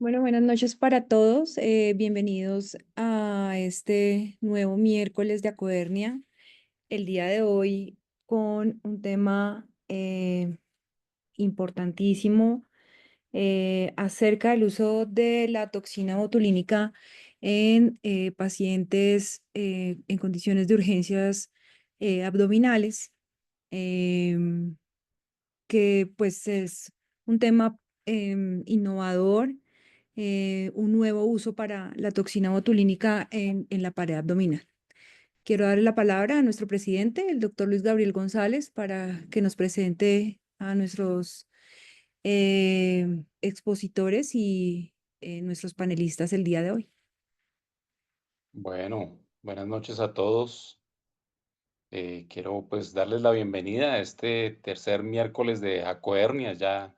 Bueno, buenas noches para todos. Bienvenidos a este nuevo miércoles de Acodernia. El día de hoy con un tema importantísimo acerca del uso de la toxina botulínica en pacientes en condiciones de urgencias abdominales, em, que pues es un tema innovador, un nuevo uso para la toxina botulínica en la pared abdominal. Quiero darle la palabra a nuestro presidente, el doctor Luis Gabriel González, para que nos presente a nuestros expositores y nuestros panelistas el día de hoy. Bueno, buenas noches a todos. Quiero pues darles la bienvenida a este tercer miércoles de Acoernia, ya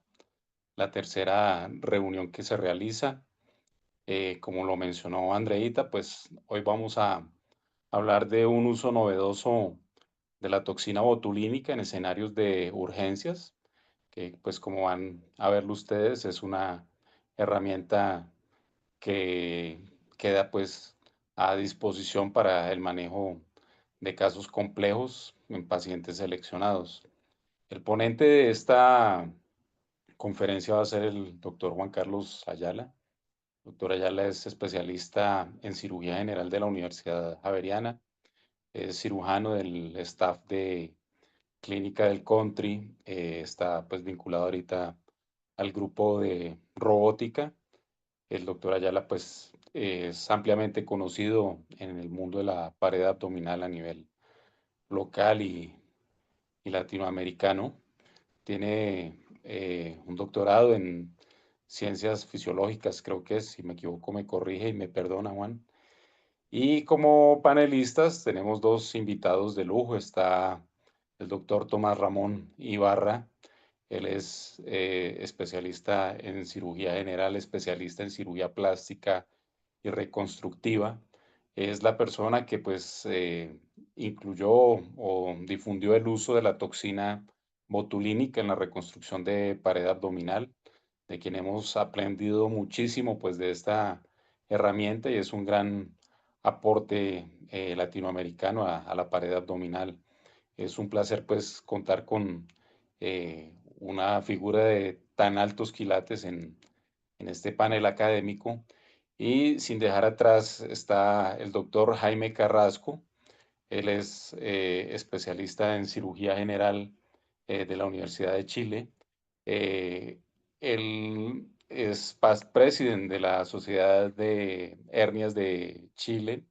la tercera reunión que se realiza. Como lo mencionó Andreita, pues hoy vamos a hablar de un uso novedoso de la toxina botulínica en escenarios de urgencias, que pues como van a verlo ustedes, es una herramienta que queda pues a disposición para el manejo de casos complejos en pacientes seleccionados. El ponente de esta conferencia va a ser el doctor Juan Carlos Ayala. Doctor Ayala es especialista en cirugía general de la Universidad Javeriana, es cirujano del staff de Clínica del Country, está pues vinculado ahorita al grupo de robótica. El doctor Ayala, pues, es ampliamente conocido en el mundo de la pared abdominal a nivel local y latinoamericano. Tiene un doctorado en ciencias fisiológicas, creo que es, si me equivoco me corrige y me perdona, Juan. Y como panelistas tenemos dos invitados de lujo. Está el doctor Tomás Ramón Ibarra. Él es especialista en cirugía general, especialista en cirugía plástica y reconstructiva. Es la persona que pues incluyó o difundió el uso de la toxina botulínica en la reconstrucción de pared abdominal, de quien hemos aprendido muchísimo pues de esta herramienta, y es un gran aporte latinoamericano a la pared abdominal. Es un placer pues contar con una figura de tan altos quilates en este panel académico. Y sin dejar atrás está el doctor Jaime Carrasco. Él es especialista en cirugía general de la Universidad de Chile. Eh, Él es past president de la Sociedad de Hernias de Chile,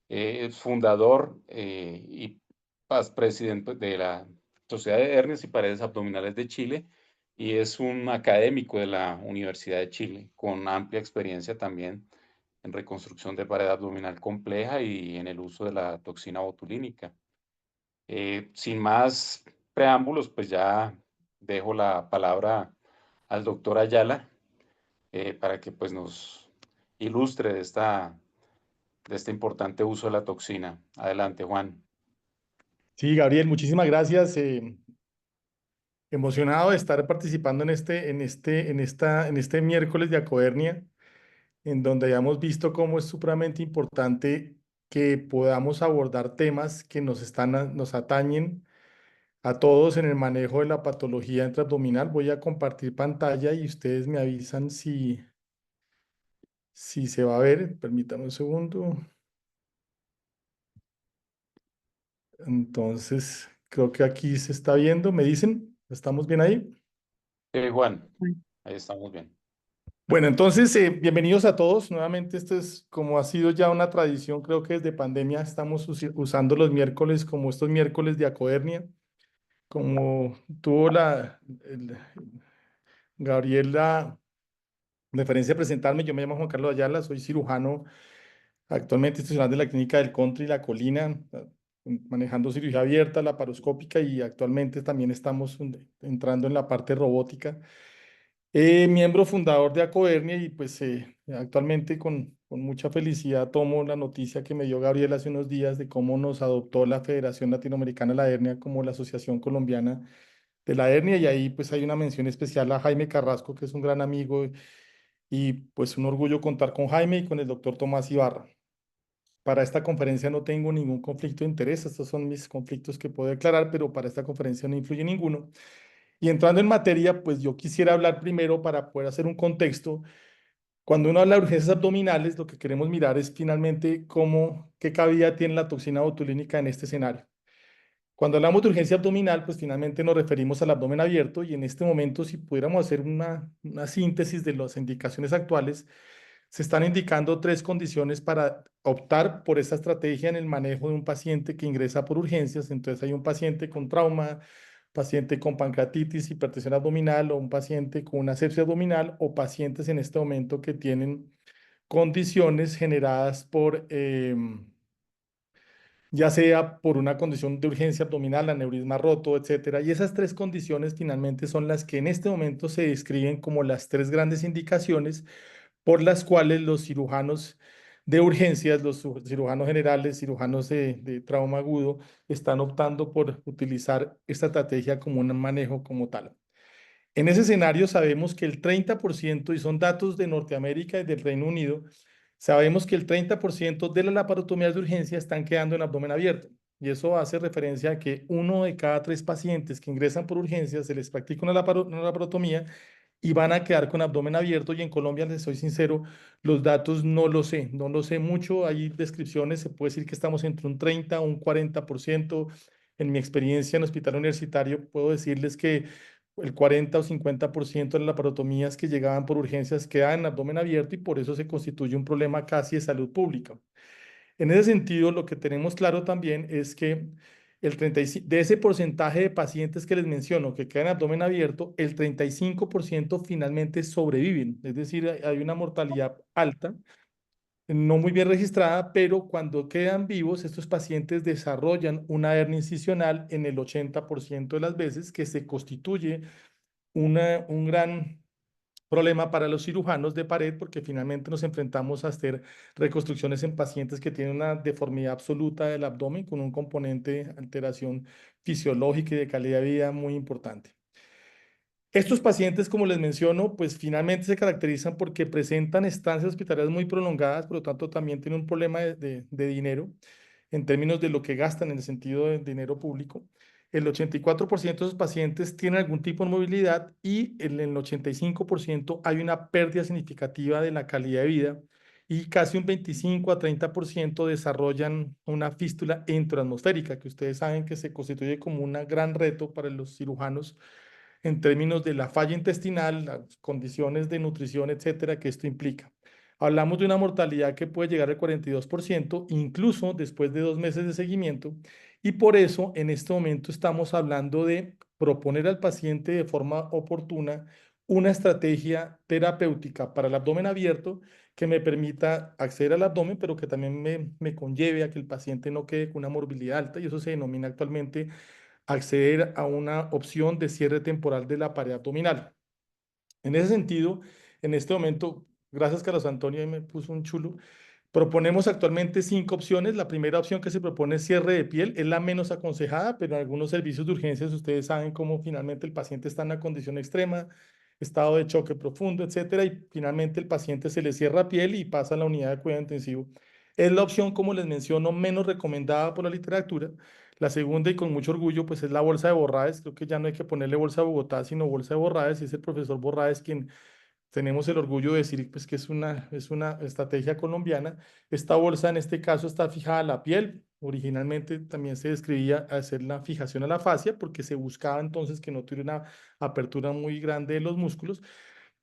es fundador y past presidente de la Sociedad de Hernias y Paredes Abdominales de Chile, y es un académico de la Universidad de Chile con amplia experiencia también en reconstrucción de pared abdominal compleja y en el uso de la toxina botulínica. Sin más preámbulos, pues ya dejo la palabra al doctor Ayala para que pues nos ilustre de este importante uso de la toxina. Adelante, Juan. Sí, Gabriel, muchísimas gracias. Emocionado de estar participando en este miércoles de Acodernia, en donde hayamos visto cómo es supremamente importante que podamos abordar temas que nos atañen a todos en el manejo de la patología intraabdominal. Voy a compartir pantalla y ustedes me avisan si se va a ver. Permítame un segundo. Entonces, creo que aquí se está viendo. ¿Me dicen? ¿Estamos bien ahí? Juan, ahí estamos bien. Bueno, entonces, bienvenidos a todos. Nuevamente, esto es como ha sido ya una tradición, creo que desde pandemia estamos usando los miércoles como estos miércoles de Acodernia. Como tuvo Gabriel la deferencia de presentarme, yo me llamo Juan Carlos Ayala, soy cirujano actualmente institucional de la Clínica del Country y La Colina, manejando cirugía abierta, laparoscópica, y actualmente también estamos entrando en la parte robótica. Miembro fundador de Acodernia, y pues actualmente con mucha felicidad tomo la noticia que me dio Gabriel hace unos días de cómo nos adoptó la Federación Latinoamericana de la Hernia como la Asociación Colombiana de la Hernia, y ahí pues hay una mención especial a Jaime Carrasco, que es un gran amigo y pues un orgullo contar con Jaime y con el doctor Tomás Ibarra. Para esta conferencia no tengo ningún conflicto de interés, estos son mis conflictos que puedo declarar, pero para esta conferencia no influye ninguno. Y entrando en materia, pues yo quisiera hablar primero para poder hacer un contexto. Cuando uno habla de urgencias abdominales, lo que queremos mirar es finalmente qué cabida tiene la toxina botulínica en este escenario. Cuando hablamos de urgencia abdominal, pues finalmente nos referimos al abdomen abierto y en este momento, si pudiéramos hacer una síntesis de las indicaciones actuales, se están indicando tres condiciones para optar por esta estrategia en el manejo de un paciente que ingresa por urgencias. Entonces hay un paciente con trauma, paciente con pancreatitis, hipertensión abdominal o un paciente con una sepsia abdominal o pacientes en este momento que tienen condiciones generadas por ya sea por una condición de urgencia abdominal, aneurisma roto, etcétera. Y esas tres condiciones finalmente son las que en este momento se describen como las tres grandes indicaciones por las cuales los cirujanos de urgencias, los cirujanos generales, cirujanos de trauma agudo, están optando por utilizar esta estrategia como un manejo como tal. En ese escenario sabemos que el 30%, y son datos de Norteamérica y del Reino Unido, sabemos que el 30% de las laparotomías de urgencia están quedando en abdomen abierto. Y eso hace referencia a que uno de cada tres pacientes que ingresan por urgencias se les practica una laparotomía y van a quedar con abdomen abierto. Y en Colombia, les soy sincero, los datos no lo sé mucho. Hay descripciones, se puede decir que estamos entre un 30 o un 40%. En mi experiencia en hospital universitario, puedo decirles que el 40 o 50% de las laparotomías que llegaban por urgencias quedaban en abdomen abierto y por eso se constituye un problema casi de salud pública. En ese sentido, lo que tenemos claro también es que de ese porcentaje de pacientes que les menciono que quedan en abdomen abierto, el 35% finalmente sobreviven. Es decir, hay una mortalidad alta, no muy bien registrada, pero cuando quedan vivos, estos pacientes desarrollan una hernia incisional en el 80% de las veces, que se constituye un gran problema para los cirujanos de pared porque finalmente nos enfrentamos a hacer reconstrucciones en pacientes que tienen una deformidad absoluta del abdomen con un componente de alteración fisiológica y de calidad de vida muy importante. Estos pacientes, como les menciono, pues finalmente se caracterizan porque presentan estancias hospitalarias muy prolongadas, por lo tanto también tienen un problema de dinero en términos de lo que gastan en el sentido de dinero público. El 84% de esos pacientes tienen algún tipo de movilidad y en el 85% hay una pérdida significativa de la calidad de vida y casi un 25 a 30% desarrollan una fístula enteroatmosférica, que ustedes saben que se constituye como un gran reto para los cirujanos en términos de la falla intestinal, las condiciones de nutrición, etcétera, que esto implica. Hablamos de una mortalidad que puede llegar al 42%, incluso después de 2 meses de seguimiento, y por eso en este momento estamos hablando de proponer al paciente de forma oportuna una estrategia terapéutica para el abdomen abierto que me permita acceder al abdomen, pero que también me conlleve a que el paciente no quede con una morbilidad alta, y eso se denomina actualmente acceder a una opción de cierre temporal de la pared abdominal. En ese sentido, en este momento, gracias Carlos Antonio, ahí me puso un chulo, proponemos actualmente 5 opciones. La primera opción que se propone es cierre de piel, es la menos aconsejada, pero en algunos servicios de urgencias ustedes saben cómo finalmente el paciente está en una condición extrema, estado de choque profundo, etcétera, y finalmente el paciente se le cierra piel y pasa a la unidad de cuidado intensivo. Es la opción, como les menciono, menos recomendada por la literatura. La segunda, y con mucho orgullo, pues es la bolsa de Borraes. Creo que ya no hay que ponerle bolsa de Bogotá, sino bolsa de Borraes, y es el profesor Borraes quien tenemos el orgullo de decir pues, que es una estrategia colombiana. Esta bolsa en este caso está fijada a la piel. Originalmente también se describía hacer la fijación a la fascia porque se buscaba entonces que no tuviera una apertura muy grande de los músculos,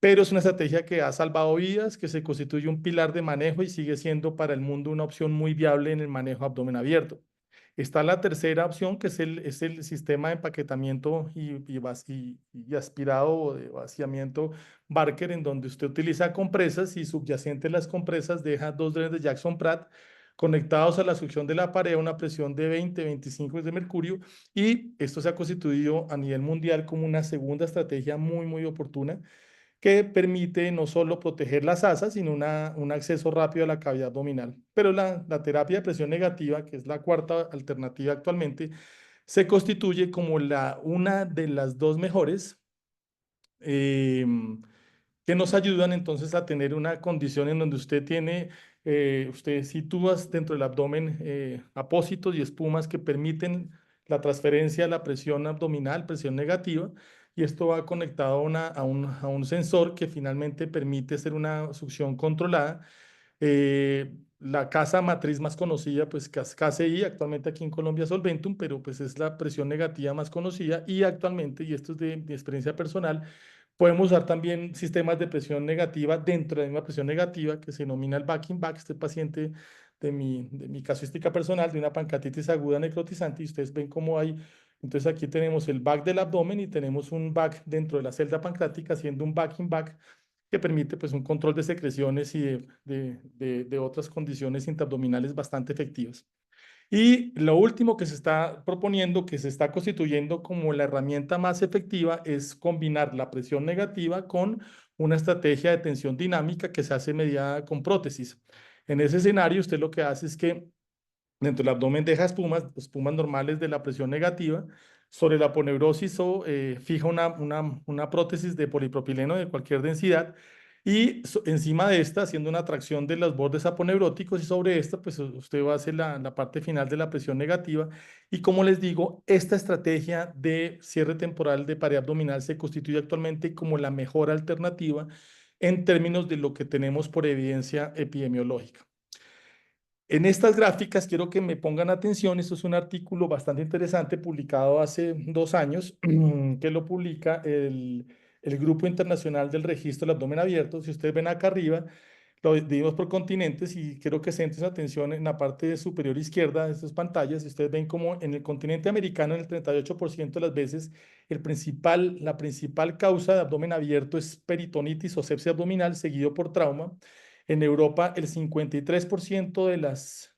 pero es una estrategia que ha salvado vidas, que se constituye un pilar de manejo y sigue siendo para el mundo una opción muy viable en el manejo abdomen abierto. Está la tercera opción, que es el sistema de empaquetamiento y aspirado o de vaciamiento Barker, en donde usted utiliza compresas y subyacente a las compresas deja 2 drenes de Jackson Pratt conectados a la succión de la pared a una presión de 20-25 de mercurio, y esto se ha constituido a nivel mundial como una segunda estrategia muy, muy oportuna que permite no solo proteger las asas, sino un acceso rápido a la cavidad abdominal. Pero la terapia de presión negativa, que es la cuarta alternativa actualmente, se constituye como una de las dos mejores, eh, que nos ayudan entonces a tener una condición en donde usted tiene, usted sitúa dentro del abdomen apósitos y espumas que permiten la transferencia de la presión abdominal, presión negativa, y esto va conectado a un sensor que finalmente permite hacer una succión controlada. La casa matriz más conocida, pues KCI, actualmente aquí en Colombia Solventum, pero pues es la presión negativa más conocida y actualmente, y esto es de mi experiencia personal, podemos usar también sistemas de presión negativa dentro de la misma presión negativa que se denomina el backing back. Este paciente de mi casuística personal, de una pancreatitis aguda necrotizante, y ustedes ven cómo hay, entonces aquí tenemos el back del abdomen y tenemos un back dentro de la celda pancreática haciendo un backing back que permite pues un control de secreciones y de otras condiciones intraabdominales bastante efectivas. Y lo último que se está proponiendo, que se está constituyendo como la herramienta más efectiva, es combinar la presión negativa con una estrategia de tensión dinámica que se hace mediada con prótesis. En ese escenario, usted lo que hace es que dentro del abdomen deja espumas normales de la presión negativa. Sobre la aponeurosis o fija una prótesis de polipropileno de cualquier densidad y encima de esta, haciendo una tracción de los bordes aponeuróticos, y sobre esta, pues usted va a hacer la parte final de la presión negativa. Y como les digo, esta estrategia de cierre temporal de pared abdominal se constituye actualmente como la mejor alternativa en términos de lo que tenemos por evidencia epidemiológica. En estas gráficas quiero que me pongan atención. Esto es un artículo bastante interesante publicado hace 2 años, que lo publica el Grupo Internacional del Registro del Abdomen Abierto. Si ustedes ven acá arriba, lo dividimos por continentes y quiero que centren su atención en la parte superior izquierda de estas pantallas. Y ustedes ven como en el continente americano, en el 38% de las veces, la principal causa de abdomen abierto es peritonitis o sepsia abdominal, seguido por trauma. En Europa, el 53%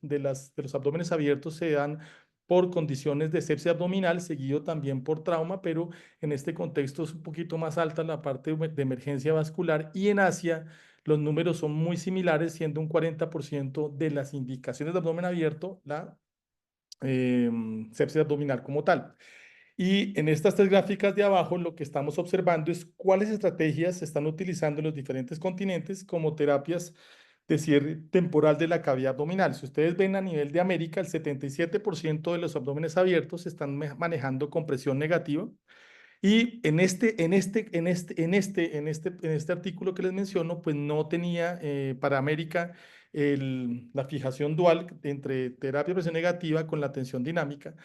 de los abdómenes abiertos se dan por condiciones de sepsia abdominal, seguido también por trauma, pero en este contexto es un poquito más alta la parte de emergencia vascular. Y en Asia, los números son muy similares, siendo un 40% de las indicaciones de abdomen abierto la sepsia abdominal como tal. Y en estas 3 gráficas de abajo, lo que estamos observando es cuáles estrategias se están utilizando en los diferentes continentes como terapias de cierre temporal de la cavidad abdominal. Si ustedes ven a nivel de América, el 77% de los abdómenes abiertos se están manejando con presión negativa. Y en este artículo que les menciono, pues no tenía para América la fijación dual entre terapia de presión negativa con la tensión dinámica.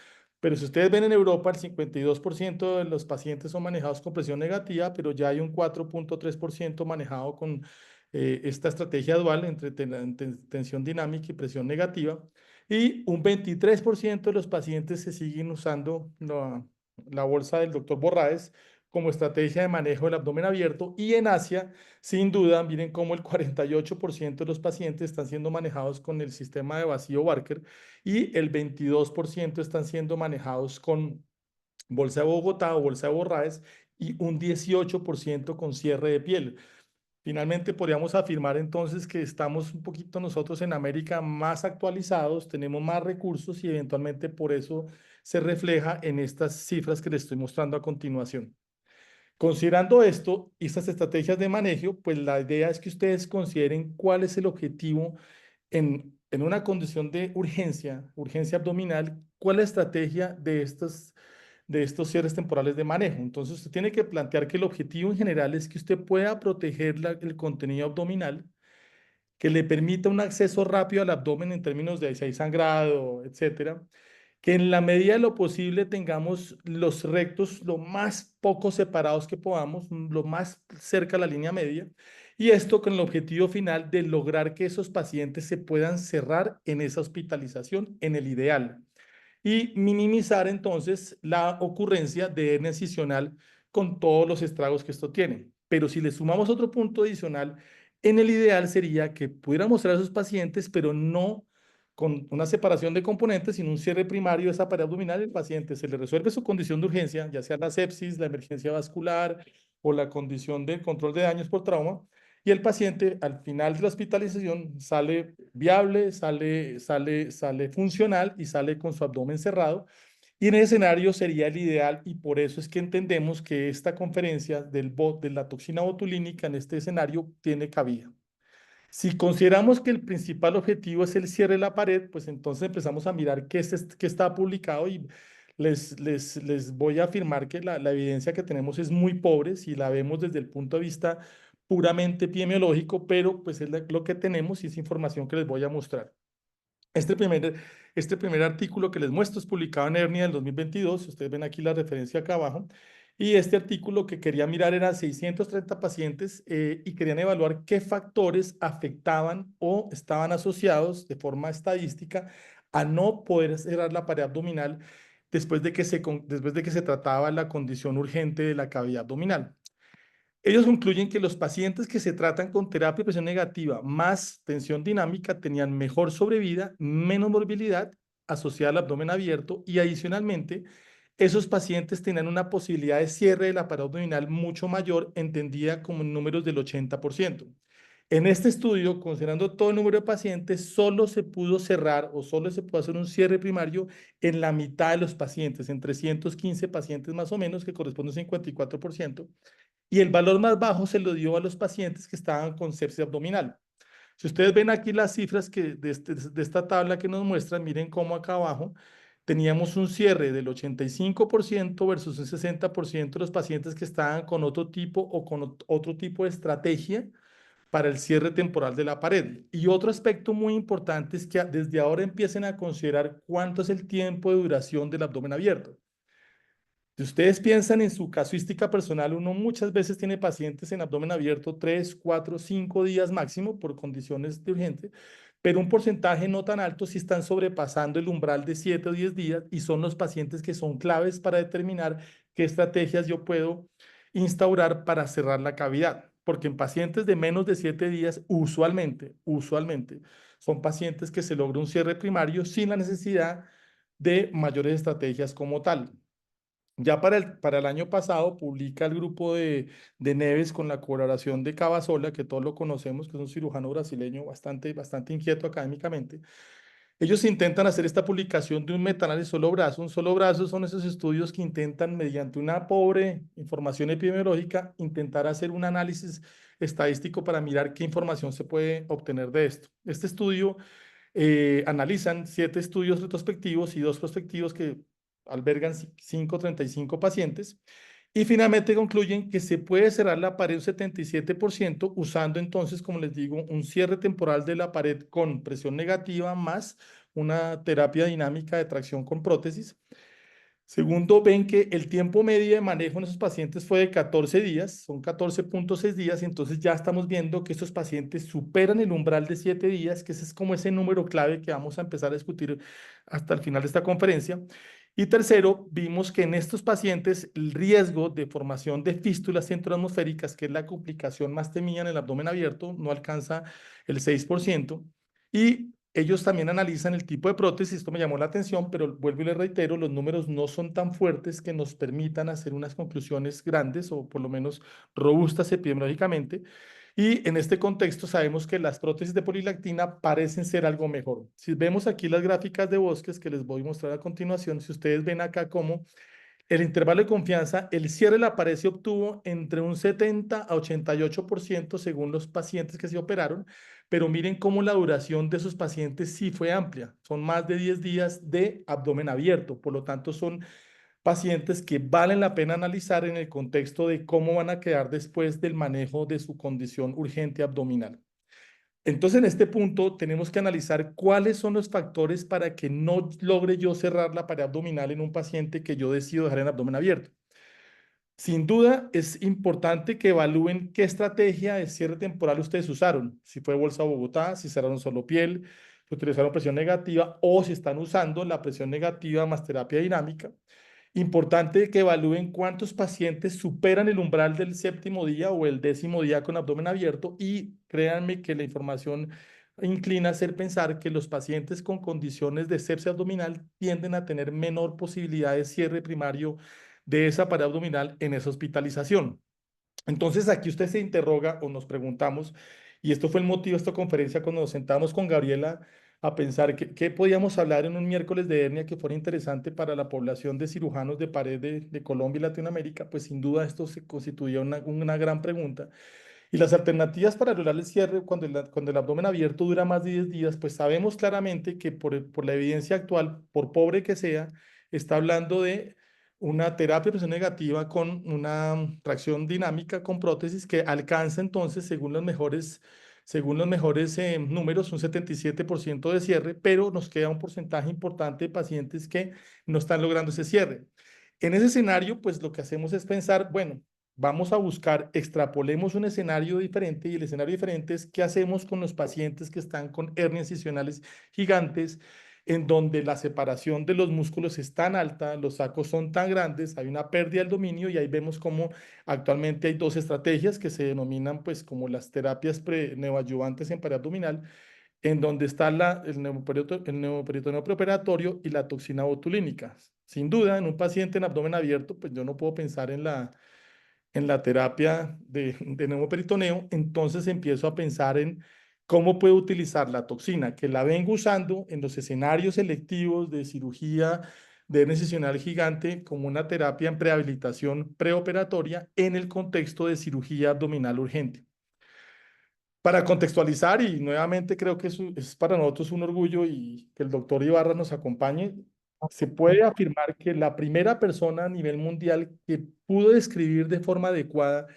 Pero si ustedes ven en Europa, el 52% de los pacientes son manejados con presión negativa, pero ya hay un 4.3% manejado con esta estrategia dual entre tensión dinámica y presión negativa. Y un 23% de los pacientes se siguen usando la bolsa del doctor Borraes como estrategia de manejo del abdomen abierto. Y en Asia, sin duda, miren cómo el 48% de los pacientes están siendo manejados con el sistema de vacío Barker y el 22% están siendo manejados con bolsa de Bogotá o bolsa de Borraes y un 18% con cierre de piel. Finalmente, podríamos afirmar entonces que estamos un poquito nosotros en América más actualizados, tenemos más recursos y eventualmente por eso se refleja en estas cifras que les estoy mostrando a continuación. Considerando esto y estas estrategias de manejo, pues la idea es que ustedes consideren cuál es el objetivo en una condición de urgencia abdominal, cuál es la estrategia de estos cierres temporales de manejo. Entonces, usted tiene que plantear que el objetivo en general es que usted pueda proteger el contenido abdominal, que le permita un acceso rápido al abdomen en términos de si hay sangrado, etcétera, que en la medida de lo posible tengamos los rectos lo más poco separados que podamos, lo más cerca a la línea media, y esto con el objetivo final de lograr que esos pacientes se puedan cerrar en esa hospitalización, en el ideal, y minimizar entonces la ocurrencia de hernia incisional con todos los estragos que esto tiene. Pero si le sumamos otro punto adicional, en el ideal sería que pudiéramos mostrar a esos pacientes, pero no con una separación de componentes, sino un cierre primario de esa pared abdominal. El paciente se le resuelve su condición de urgencia, ya sea la sepsis, la emergencia vascular o la condición de control de daños por trauma, y el paciente al final de la hospitalización sale viable, sale funcional y sale con su abdomen cerrado. Y en ese escenario sería el ideal, y por eso es que entendemos que esta conferencia de la toxina botulínica en este escenario tiene cabida. Si consideramos que el principal objetivo es el cierre de la pared, pues entonces empezamos a mirar qué está publicado, y les voy a afirmar que la evidencia que tenemos es muy pobre si la vemos desde el punto de vista puramente epidemiológico, pero pues es lo que tenemos y es información que les voy a mostrar. Este primer artículo que les muestro es publicado en Hernia del 2022. Ustedes ven aquí la referencia acá abajo. Y este artículo que quería mirar era 630 pacientes y querían evaluar qué factores afectaban o estaban asociados de forma estadística a no poder cerrar la pared abdominal después de que se trataba la condición urgente de la cavidad abdominal. Ellos concluyen que los pacientes que se tratan con terapia de presión negativa más tensión dinámica tenían mejor sobrevida, menos morbilidad asociada al abdomen abierto, y adicionalmente esos pacientes tenían una posibilidad de cierre de la pared abdominal mucho mayor, entendida como en números del 80%. En este estudio, considerando todo el número de pacientes, solo se pudo cerrar o solo se pudo hacer un cierre primario en la mitad de los pacientes, en 315 pacientes más o menos, que corresponde a 54%. Y el valor más bajo se lo dio a los pacientes que estaban con sepsis abdominal. Si ustedes ven aquí las cifras de esta tabla que nos muestran, miren cómo acá abajo teníamos un cierre del 85% versus un 60% de los pacientes que estaban con otro tipo o con otro tipo de estrategia para el cierre temporal de la pared. Y otro aspecto muy importante es que desde ahora empiecen a considerar cuánto es el tiempo de duración del abdomen abierto. Si ustedes piensan en su casuística personal, uno muchas veces tiene pacientes en abdomen abierto 3, 4, 5 días máximo por condiciones de urgente, pero un porcentaje no tan alto si están sobrepasando el umbral de 7 o 10 días, y son los pacientes que son claves para determinar qué estrategias yo puedo instaurar para cerrar la cavidad. Porque en pacientes de menos de 7 días, usualmente, son pacientes que se logra un cierre primario sin la necesidad de mayores estrategias como tal. Ya para el año pasado publica el grupo de Neves con la colaboración de Cavazola, que todos lo conocemos, que es un cirujano brasileño bastante inquieto académicamente. Ellos intentan hacer esta publicación de un metaanálisis solo brazo. Un solo brazo son esos estudios que intentan, mediante una pobre información epidemiológica, intentar hacer un análisis estadístico para mirar qué información se puede obtener de esto. Este estudio analizan 7 estudios retrospectivos y 2 prospectivos que albergan 35 pacientes, y finalmente concluyen que se puede cerrar la pared un 77% usando entonces, como les digo, un cierre temporal de la pared con presión negativa más una terapia dinámica de tracción con prótesis. Segundo, ven que el tiempo medio de manejo en esos pacientes fue de 14 días, son 14.6 días, entonces ya estamos viendo que estos pacientes superan el umbral de 7 días, que ese es como ese número clave que vamos a empezar a discutir hasta el final de esta conferencia. Y tercero, vimos que en estos pacientes el riesgo de formación de fístulas centroatmosféricas, que es la complicación más temida en el abdomen abierto, no alcanza el 6%. Y ellos también analizan el tipo de prótesis. Esto me llamó la atención, pero vuelvo y les reitero, los números no son tan fuertes que nos permitan hacer unas conclusiones grandes o por lo menos robustas epidemiológicamente. Y en este contexto sabemos que las prótesis de polilactina parecen ser algo mejor. Si vemos aquí las gráficas de Bosques que les voy a mostrar a continuación, si ustedes ven acá cómo el intervalo de confianza, el cierre de la pared se obtuvo entre un 70 a 88% según los pacientes que se operaron, pero miren cómo la duración de esos pacientes sí fue amplia. Son más de 10 días de abdomen abierto, por lo tanto son pacientes que valen la pena analizar en el contexto de cómo van a quedar después del manejo de su condición urgente abdominal. Entonces, en este punto tenemos que analizar cuáles son los factores para que no logre yo cerrar la pared abdominal en un paciente que yo decido dejar en abdomen abierto. Sin duda, es importante que evalúen qué estrategia de cierre temporal ustedes usaron. Si fue Bolsa Bogotá, si cerraron solo piel, si utilizaron presión negativa o si están usando la presión negativa más terapia dinámica. Importante que evalúen cuántos pacientes superan el umbral del 7º día o el 10º día con abdomen abierto, y créanme que la información inclina a hacer pensar que los pacientes con condiciones de sepsis abdominal tienden a tener menor posibilidad de cierre primario de esa pared abdominal en esa hospitalización. Entonces aquí usted se interroga o nos preguntamos, y esto fue el motivo de esta conferencia cuando nos sentamos con Gabriela a pensar qué podíamos hablar en un miércoles de hernia que fuera interesante para la población de cirujanos de pared de Colombia y Latinoamérica, pues sin duda esto se constituía una gran pregunta. Y las alternativas para lograr el cierre cuando el abdomen abierto dura más de 10 días, pues sabemos claramente que por la evidencia actual, por pobre que sea, está hablando de una terapia de presión negativa con una tracción dinámica con prótesis que alcanza entonces, según los mejores números, un 77% de cierre, pero nos queda un porcentaje importante de pacientes que no están logrando ese cierre. En ese escenario, pues lo que hacemos es pensar, bueno, vamos a buscar, extrapolemos un escenario diferente y el escenario diferente es qué hacemos con los pacientes que están con hernias incisionales gigantes, en donde la separación de los músculos es tan alta, los sacos son tan grandes, hay una pérdida del dominio y ahí vemos cómo actualmente hay dos estrategias que se denominan pues como las terapias neoadyuvantes en pared abdominal, en donde está el neoperitoneo preoperatorio y la toxina botulínica. Sin duda, en un paciente en abdomen abierto, pues yo no puedo pensar en la terapia de neumoperitoneo, entonces empiezo a pensar en cómo puedo utilizar la toxina, que la vengo usando en los escenarios selectivos de cirugía de hernia incisional gigante como una terapia en prehabilitación preoperatoria en el contexto de cirugía abdominal urgente. Para contextualizar, y nuevamente creo que es para nosotros un orgullo y que el doctor Ibarra nos acompañe, se puede afirmar que la primera persona a nivel mundial que pudo describir de forma adecuada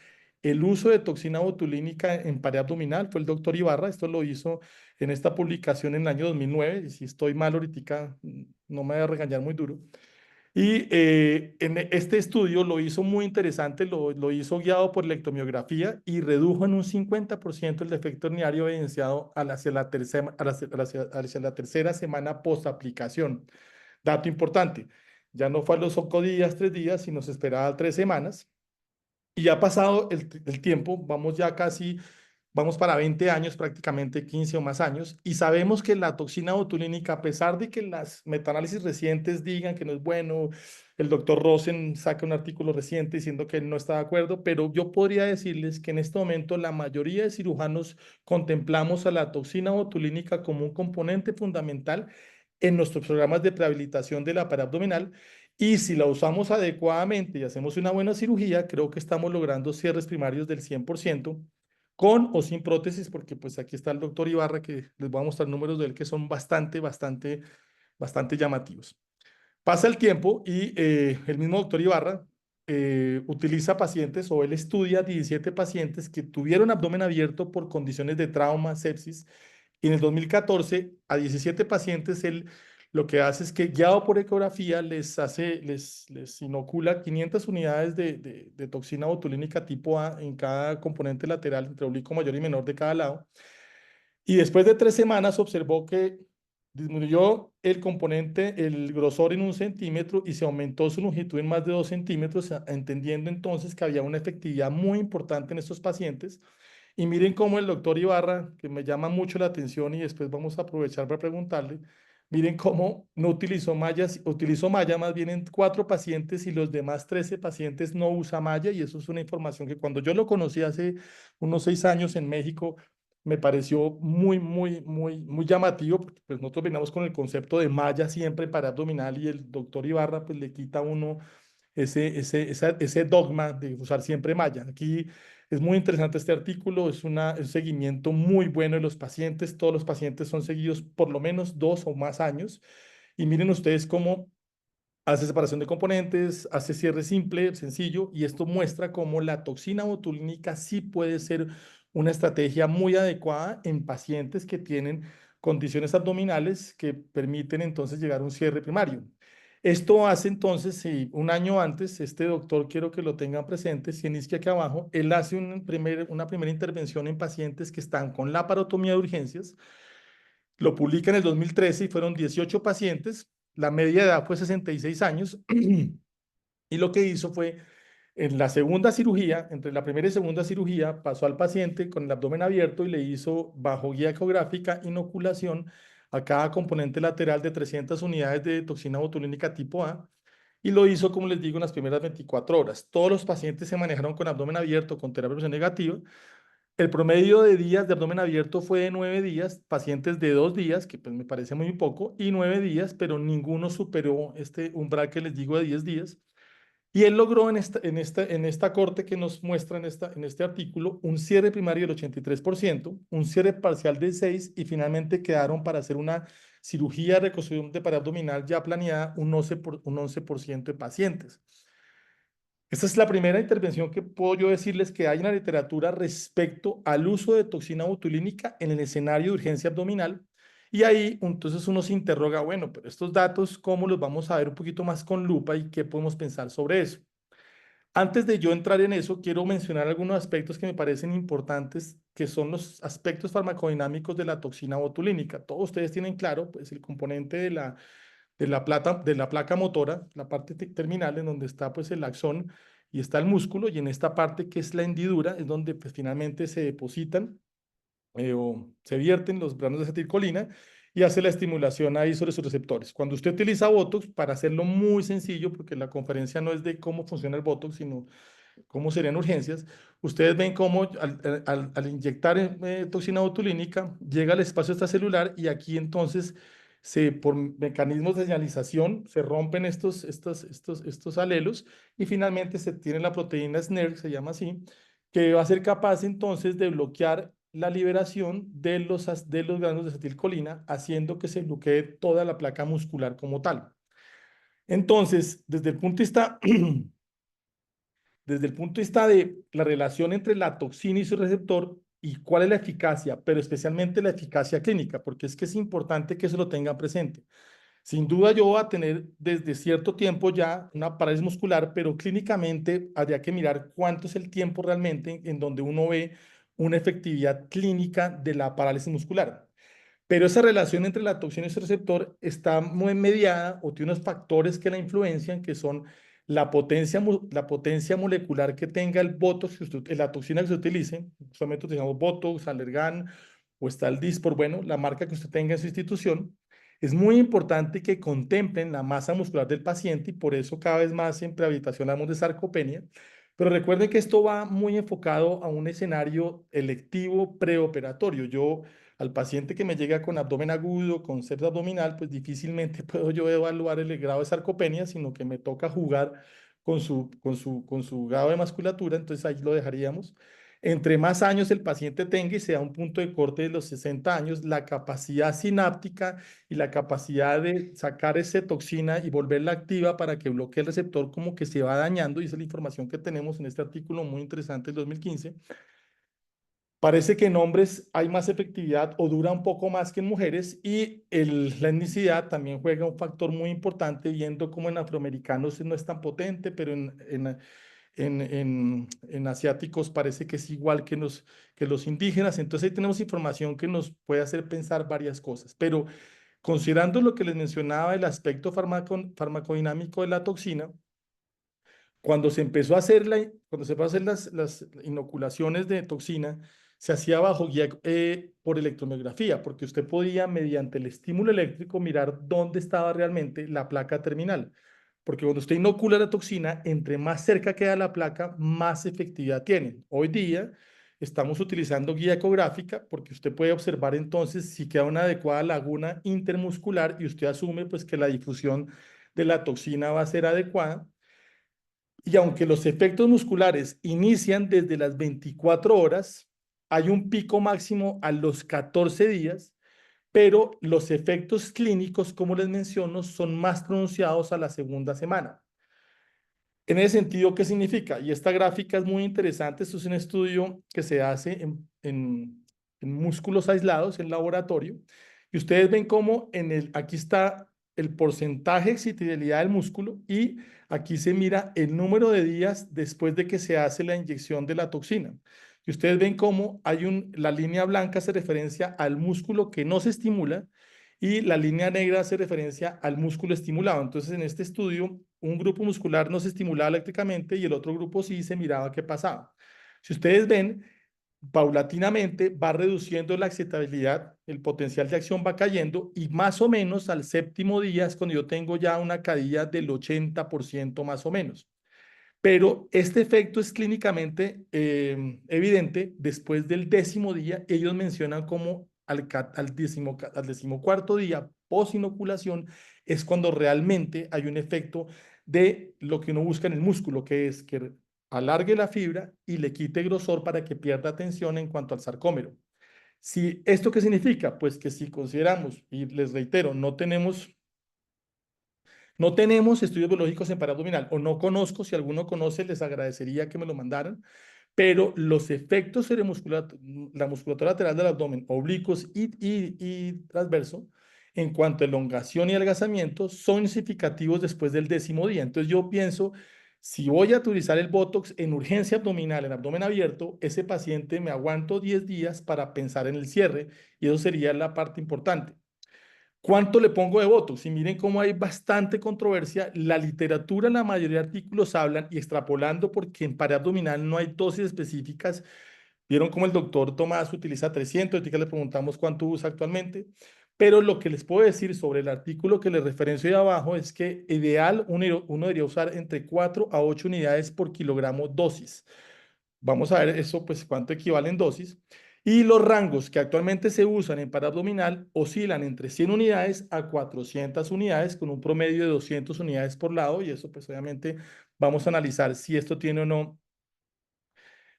el uso de toxina botulínica en pared abdominal fue el doctor Ibarra. Esto lo hizo en esta publicación en el año 2009, y si estoy mal ahorita, no me voy a regañar muy duro. Y en este estudio lo hizo muy interesante, lo hizo guiado por electromiografía y redujo en un 50% el defecto herniario evidenciado hacia la tercera semana post-aplicación. Dato importante, ya no fue a los 5 días, 3 días, sino se esperaba 3 semanas. Y ya ha pasado el tiempo, vamos para 20 años, prácticamente 15 o más años, y sabemos que la toxina botulínica, a pesar de que las metaanálisis recientes digan que no es bueno, el doctor Rosen saca un artículo reciente diciendo que él no está de acuerdo, pero yo podría decirles que en este momento la mayoría de cirujanos contemplamos a la toxina botulínica como un componente fundamental en nuestros programas de prehabilitación de la pared abdominal, y si la usamos adecuadamente y hacemos una buena cirugía, creo que estamos logrando cierres primarios del 100%, con o sin prótesis, porque pues aquí está el doctor Ibarra, que les voy a mostrar números de él que son bastante llamativos. Pasa el tiempo y el mismo doctor Ibarra utiliza pacientes, o él estudia 17 pacientes que tuvieron abdomen abierto por condiciones de trauma, sepsis, y en el 2014 a 17 pacientes él lo que hace es que, guiado por ecografía, les inocula 500 unidades de toxina botulínica tipo A en cada componente lateral, entre oblicuo mayor y menor de cada lado. Y después de 3 semanas observó que disminuyó el componente, el grosor en 1 centímetro y se aumentó su longitud en más de 2 centímetros, entendiendo entonces que había una efectividad muy importante en estos pacientes. Y miren cómo el doctor Ibarra, que me llama mucho la atención y después vamos a aprovechar para preguntarle, miren cómo no utilizó mallas, utilizó malla más bien en 4 pacientes y los demás 13 pacientes no usa malla, y eso es una información que cuando yo lo conocí hace unos 6 años en México, me pareció muy llamativo, porque pues nosotros veníamos con el concepto de malla siempre para abdominal y el doctor Ibarra pues le quita a uno ese dogma de usar siempre malla. Aquí es muy interesante este artículo, es un seguimiento muy bueno de los pacientes, todos los pacientes son seguidos por lo menos 2 o más años, y miren ustedes cómo hace separación de componentes, hace cierre simple, sencillo, y esto muestra cómo la toxina botulínica sí puede ser una estrategia muy adecuada en pacientes que tienen condiciones abdominales que permiten entonces llegar a un cierre primario. Esto hace entonces, si un año antes, este doctor, quiero que lo tengan presente, si inicia aquí abajo, él hace una primera intervención en pacientes que están con laparotomía de urgencias, lo publica en el 2013 y fueron 18 pacientes, la media de edad fue 66 años, y lo que hizo fue, en la segunda cirugía, entre la primera y segunda cirugía, pasó al paciente con el abdomen abierto y le hizo, bajo guía ecográfica, inoculación a cada componente lateral de 300 unidades de toxina botulínica tipo A, y lo hizo, como les digo, en las primeras 24 horas. Todos los pacientes se manejaron con abdomen abierto, con terapia de presión negativa, El promedio de días de abdomen abierto fue de 9 días, pacientes de 2 días, que pues me parece muy poco, y 9 días, pero ninguno superó este umbral que les digo de 10 días. Y él logró en esta corte que nos muestra en este artículo un cierre primario del 83%, un cierre parcial del 6% y finalmente quedaron para hacer una cirugía de reconstrucción de pared abdominal ya planeada un 11% de pacientes. Esta es la primera intervención que puedo yo decirles que hay en la literatura respecto al uso de toxina botulínica en el escenario de urgencia abdominal. Y ahí entonces uno se interroga, bueno, pero estos datos, ¿cómo los vamos a ver un poquito más con lupa y qué podemos pensar sobre eso? Antes de yo entrar en eso, quiero mencionar algunos aspectos que me parecen importantes, que son los aspectos farmacodinámicos de la toxina botulínica. Todos ustedes tienen claro, pues, el componente de la placa motora, la parte terminal en donde está pues el axón y está el músculo, y en esta parte que es la hendidura es donde pues finalmente se depositan o se vierten los granos de acetilcolina y hace la estimulación ahí sobre sus receptores. Cuando usted utiliza Botox, para hacerlo muy sencillo, porque la conferencia no es de cómo funciona el Botox, sino cómo serían urgencias, ustedes ven cómo al inyectar toxina botulínica llega al espacio extracelular y aquí entonces por mecanismos de señalización se rompen estos alelos y finalmente se tiene la proteína SNERK, se llama así, que va a ser capaz entonces de bloquear la liberación de los granos de acetilcolina, haciendo que se bloquee toda la placa muscular como tal. Entonces, desde el punto de vista de la relación entre la toxina y su receptor y cuál es la eficacia, pero especialmente la eficacia clínica, porque es que es importante que eso lo tengan presente. Sin duda yo voy a tener desde cierto tiempo ya una parálisis muscular, pero clínicamente habría que mirar cuánto es el tiempo realmente en donde uno ve una efectividad clínica de la parálisis muscular. Pero esa relación entre la toxina y su receptor está muy mediada o tiene unos factores que la influencian, que son la potencia molecular que tenga el Botox, la toxina que se utilice, justamente utilizamos Botox, Allergan o está el Dysport, bueno, la marca que usted tenga en su institución. Es muy importante que contemplen la masa muscular del paciente y por eso cada vez más en rehabilitación hablamos de sarcopenia. Pero recuerden que esto va muy enfocado a un escenario electivo preoperatorio. Yo al paciente que me llega con abdomen agudo, con sepsis abdominal, pues difícilmente puedo yo evaluar el grado de sarcopenia, sino que me toca jugar con su grado de musculatura, entonces ahí lo dejaríamos. Entre más años el paciente tenga y sea un punto de corte de los 60 años, la capacidad sináptica y la capacidad de sacar esa toxina y volverla activa para que bloquee el receptor como que se va dañando, y esa es la información que tenemos en este artículo muy interesante del 2015. Parece que en hombres hay más efectividad o dura un poco más que en mujeres, y la etnicidad también juega un factor muy importante, viendo cómo en afroamericanos no es tan potente, pero en asiáticos parece que es igual que los indígenas. Entonces ahí tenemos información que nos puede hacer pensar varias cosas. Pero considerando lo que les mencionaba, el aspecto farmacodinámico de la toxina, cuando se empezó a hacer las inoculaciones de toxina, se hacía bajo guía por electromiografía, porque usted podía, mediante el estímulo eléctrico, mirar dónde estaba realmente la placa terminal. Porque cuando usted inocula la toxina, entre más cerca queda la placa, más efectividad tiene. Hoy día estamos utilizando guía ecográfica porque usted puede observar entonces si queda una adecuada laguna intermuscular y usted asume pues que la difusión de la toxina va a ser adecuada. Y aunque los efectos musculares inician desde las 24 horas, hay un pico máximo a los 14 días, pero los efectos clínicos, como les menciono, son más pronunciados a la segunda semana. En ese sentido, ¿qué significa? Y esta gráfica es muy interesante. Esto es un estudio que se hace en músculos aislados en laboratorio. Y ustedes ven cómo aquí está el porcentaje de excitabilidad del músculo y aquí se mira el número de días después de que se hace la inyección de la toxina. Y ustedes ven cómo la línea blanca hace referencia al músculo que no se estimula y la línea negra hace referencia al músculo estimulado. Entonces, en este estudio, un grupo muscular no se estimulaba eléctricamente y el otro grupo sí, se miraba qué pasaba. Si ustedes ven, paulatinamente va reduciendo la excitabilidad, el potencial de acción va cayendo y más o menos al séptimo día es cuando yo tengo ya una caída del 80% más o menos. Pero este efecto es clínicamente evidente después del 10.º día. Ellos mencionan como al 14.º día post inoculación es cuando realmente hay un efecto de lo que uno busca en el músculo, que es que alargue la fibra y le quite grosor para que pierda tensión en cuanto al sarcómero. ¿Esto qué significa? Pues que si consideramos, y les reitero, no tenemos estudios biológicos en pared abdominal, o no conozco, si alguno conoce, les agradecería que me lo mandaran, pero los efectos la musculatura lateral del abdomen, oblicuos y transverso, en cuanto a elongación y adelgazamiento, son significativos después del 10.º día. Entonces yo pienso, si voy a utilizar el Botox en urgencia abdominal, en abdomen abierto, ese paciente me aguanto 10 días para pensar en el cierre, y eso sería la parte importante. ¿Cuánto le pongo de Botox? Y miren cómo hay bastante controversia. La literatura, la mayoría de artículos hablan, y extrapolando, porque en pared abdominal no hay dosis específicas. Vieron cómo el doctor Tomás utiliza 300, ahorita le preguntamos cuánto usa actualmente. Pero lo que les puedo decir sobre el artículo que les referencio de abajo es que ideal uno debería usar entre 4 a 8 unidades por kilogramo dosis. Vamos a ver eso, pues cuánto equivale en dosis. Y los rangos que actualmente se usan en paraabdominal oscilan entre 100 unidades a 400 unidades, con un promedio de 200 unidades por lado. Y eso, pues obviamente, vamos a analizar si esto tiene o no,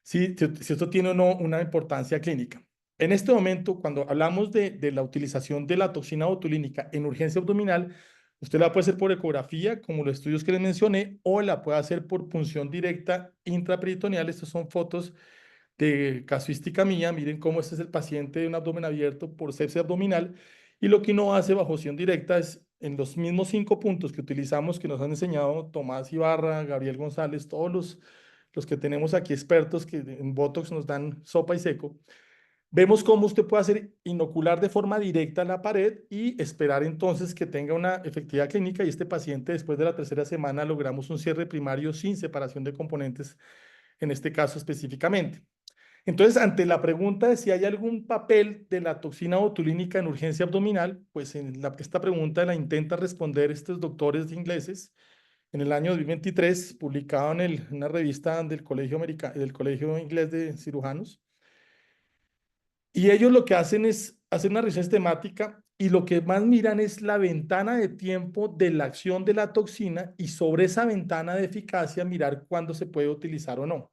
si esto tiene o no una importancia clínica. En este momento, cuando hablamos de la utilización de la toxina botulínica en urgencia abdominal, usted la puede hacer por ecografía, como los estudios que les mencioné, o la puede hacer por punción directa intraperitoneal. Estas son fotos de casuística mía. Miren cómo este es el paciente de un abdomen abierto por sepsis abdominal, y lo que uno hace bajo opción directa es en los mismos 5 puntos que utilizamos, que nos han enseñado Tomás Ibarra, Gabriel González, todos los que tenemos aquí expertos que en Botox nos dan sopa y seco. Vemos cómo usted puede hacer inocular de forma directa a la pared y esperar entonces que tenga una efectividad clínica, y este paciente después de la 3.ª semana logramos un cierre primario sin separación de componentes, en este caso específicamente. Entonces, ante la pregunta de si hay algún papel de la toxina botulínica en urgencia abdominal, pues esta pregunta la intenta responder estos doctores ingleses en el año 2023, publicado en una revista del Colegio Inglés de Cirujanos. Y ellos lo que hacen es hacer una revisión sistemática, y lo que más miran es la ventana de tiempo de la acción de la toxina, y sobre esa ventana de eficacia mirar cuándo se puede utilizar o no.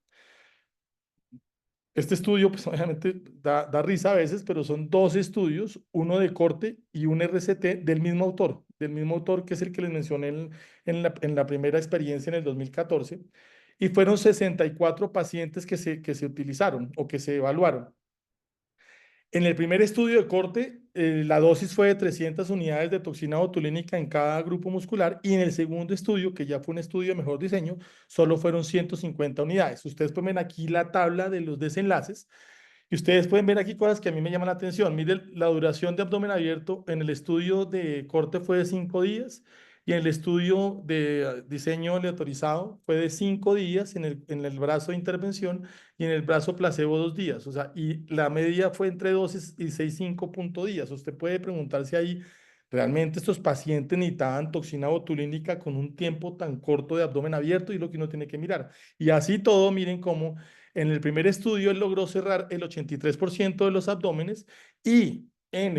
Este estudio, pues obviamente da risa a veces, pero son 2 estudios, uno de corte y un RCT del mismo autor que es el que les mencioné en la primera experiencia en el 2014, y fueron 64 pacientes que se utilizaron o que se evaluaron. En el primer estudio de corte, la dosis fue de 300 unidades de toxina botulínica en cada grupo muscular, y en el segundo estudio, que ya fue un estudio de mejor diseño, solo fueron 150 unidades. Ustedes pueden ver aquí la tabla de los desenlaces, y ustedes pueden ver aquí cosas que a mí me llaman la atención. Miren, la duración de abdomen abierto en el estudio de corte fue de 5 días, y en el estudio de diseño aleatorizado fue de 5 días en el brazo de intervención, y en el brazo placebo 2 días. O sea, y la media fue entre 12 y 6,5 días. Usted puede preguntarse ahí, ¿realmente estos pacientes necesitaban toxina botulínica con un tiempo tan corto de abdomen abierto? Y lo que uno tiene que mirar. Y así todo, miren cómo en el primer estudio él logró cerrar el 83% de los abdómenes, y en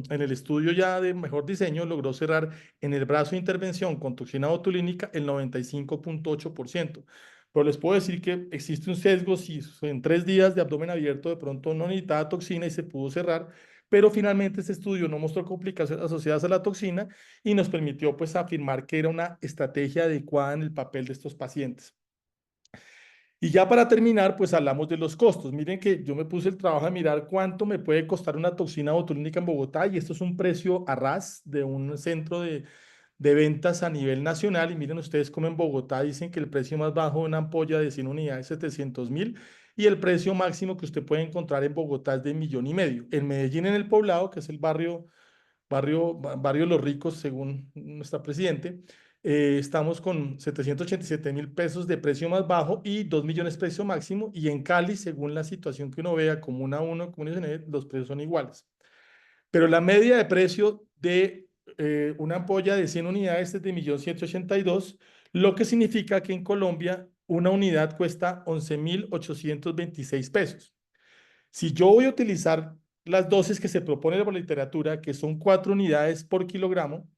el estudio ya de mejor diseño logró cerrar en el brazo de intervención con toxina botulínica el 95,8%. Pero les puedo decir que existe un sesgo si en 3 días de abdomen abierto de pronto no necesitaba toxina y se pudo cerrar, pero finalmente este estudio no mostró complicaciones asociadas a la toxina, y nos permitió pues afirmar que era una estrategia adecuada en el papel de estos pacientes. Y ya para terminar, pues hablamos de los costos. Miren que yo me puse el trabajo de mirar cuánto me puede costar una toxina botulínica en Bogotá, y esto es un precio a ras de un centro de ventas a nivel nacional. Y miren ustedes cómo en Bogotá dicen que el precio más bajo de una ampolla de 100 unidades es 700.000, y el precio máximo que usted puede encontrar en Bogotá es de 1,500,000. En Medellín, en el Poblado, que es el barrio Los Ricos, según nuestra presidente, estamos con 787.000 pesos de precio más bajo y 2 millones precio máximo. Y en Cali, según la situación que uno vea, Comuna 1, Comuna 19, los precios son iguales. Pero la media de precio de una ampolla de 100 unidades es de 1.182.000, lo que significa que en Colombia una unidad cuesta 11.826 pesos. Si yo voy a utilizar las dosis que se propone por la literatura, que son 4 unidades por kilogramo,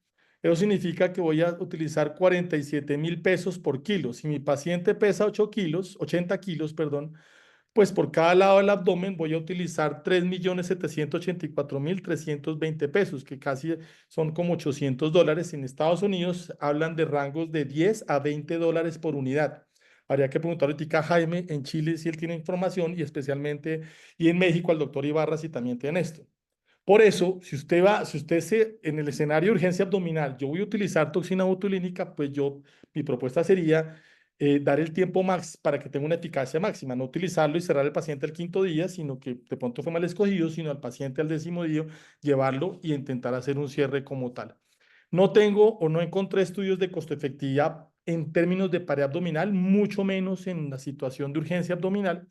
eso significa que voy a utilizar 47.000 pesos por kilo. Si mi paciente pesa 8 kilos, 80 kilos, perdón, pues por cada lado del abdomen voy a utilizar 3.784.320 pesos, que casi son como $800. En Estados Unidos hablan de rangos de 10 a 20 dólares por unidad. Habría que preguntar ahorita a Jaime en Chile si él tiene información y especialmente, y en México al doctor Ibarra si también tiene esto. Por eso, si usted en el escenario de urgencia abdominal, yo voy a utilizar toxina botulínica, pues mi propuesta sería dar el tiempo max para que tenga una eficacia máxima, no utilizarlo y cerrar al paciente al 5.º día, sino que de pronto fue mal escogido, sino al paciente al 10.º día, llevarlo y intentar hacer un cierre como tal. No tengo o no encontré estudios de costo-efectividad en términos de pared abdominal, mucho menos en la situación de urgencia abdominal.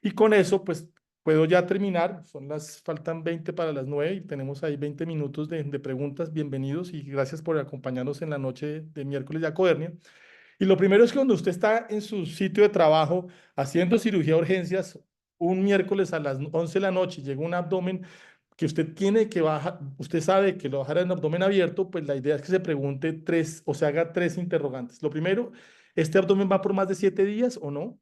Y con eso, pues puedo ya terminar. Faltan 20 para las 9 y tenemos ahí 20 minutos de preguntas. Bienvenidos y gracias por acompañarnos en la noche de miércoles de Acodernia. Y lo primero es que cuando usted está en su sitio de trabajo haciendo cirugía de urgencias, un miércoles a las 11 de la noche llega un abdomen que usted tiene que bajar, usted sabe que lo bajará en abdomen abierto, pues la idea es que se pregunte tres o se haga tres interrogantes. Lo primero, ¿este abdomen va por más de 7 días o no?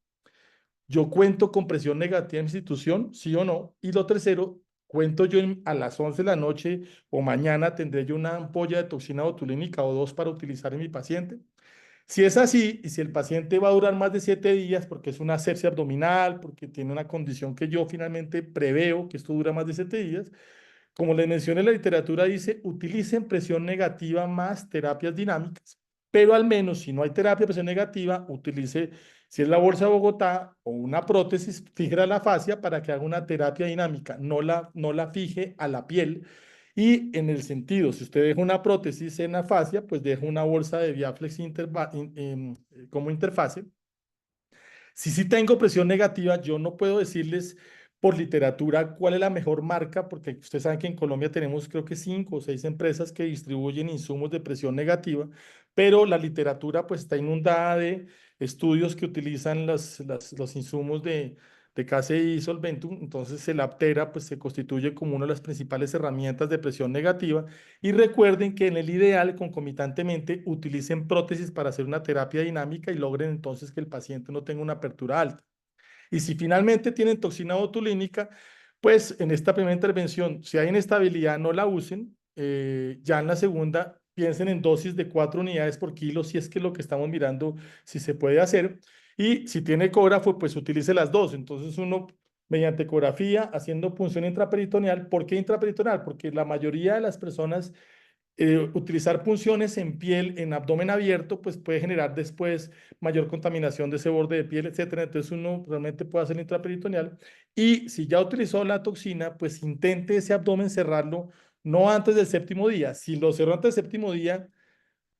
¿Yo cuento con presión negativa en mi institución, sí o no? Y lo tercero, ¿cuento yo a las 11 de la noche o mañana tendré yo una ampolla de toxina botulínica o 2 para utilizar en mi paciente? Si es así, y si el paciente va a durar más de 7 días porque es una asepsia abdominal, porque tiene una condición que yo finalmente preveo que esto dura más de 7 días, como les mencioné, la literatura dice, utilicen presión negativa más terapias dinámicas, pero al menos si no hay terapia de presión negativa, utilice, si es la bolsa de Bogotá o una prótesis, fíjela la fascia para que haga una terapia dinámica, no la fije a la piel. Y en el sentido, si usted deja una prótesis en la fascia, pues deja una bolsa de Biaflex como interfase. Si sí tengo presión negativa, yo no puedo decirles por literatura cuál es la mejor marca, porque ustedes saben que en Colombia tenemos creo que 5 o 6 empresas que distribuyen insumos de presión negativa, pero la literatura pues está inundada de estudios que utilizan los insumos de KCI y Solventum, entonces el Aptera pues se constituye como una de las principales herramientas de presión negativa y recuerden que en el ideal concomitantemente utilicen prótesis para hacer una terapia dinámica y logren entonces que el paciente no tenga una apertura alta. Y si finalmente tienen toxina botulínica, pues en esta primera intervención, si hay inestabilidad, no la usen. Ya en la segunda, piensen en dosis de 4 unidades por kilo, si es que lo que estamos mirando, si se puede hacer. Y si tiene ecógrafo, pues utilice las dos. Entonces uno, mediante ecografía, haciendo punción intraperitoneal. ¿Por qué intraperitoneal? Porque la mayoría de las personas utilizar punciones en piel, en abdomen abierto, pues puede generar después mayor contaminación de ese borde de piel, etcétera. Entonces uno realmente puede hacer intraperitoneal. Y si ya utilizó la toxina, pues intente ese abdomen cerrarlo no antes del 7.º día. Si lo cerró antes del 7.º día,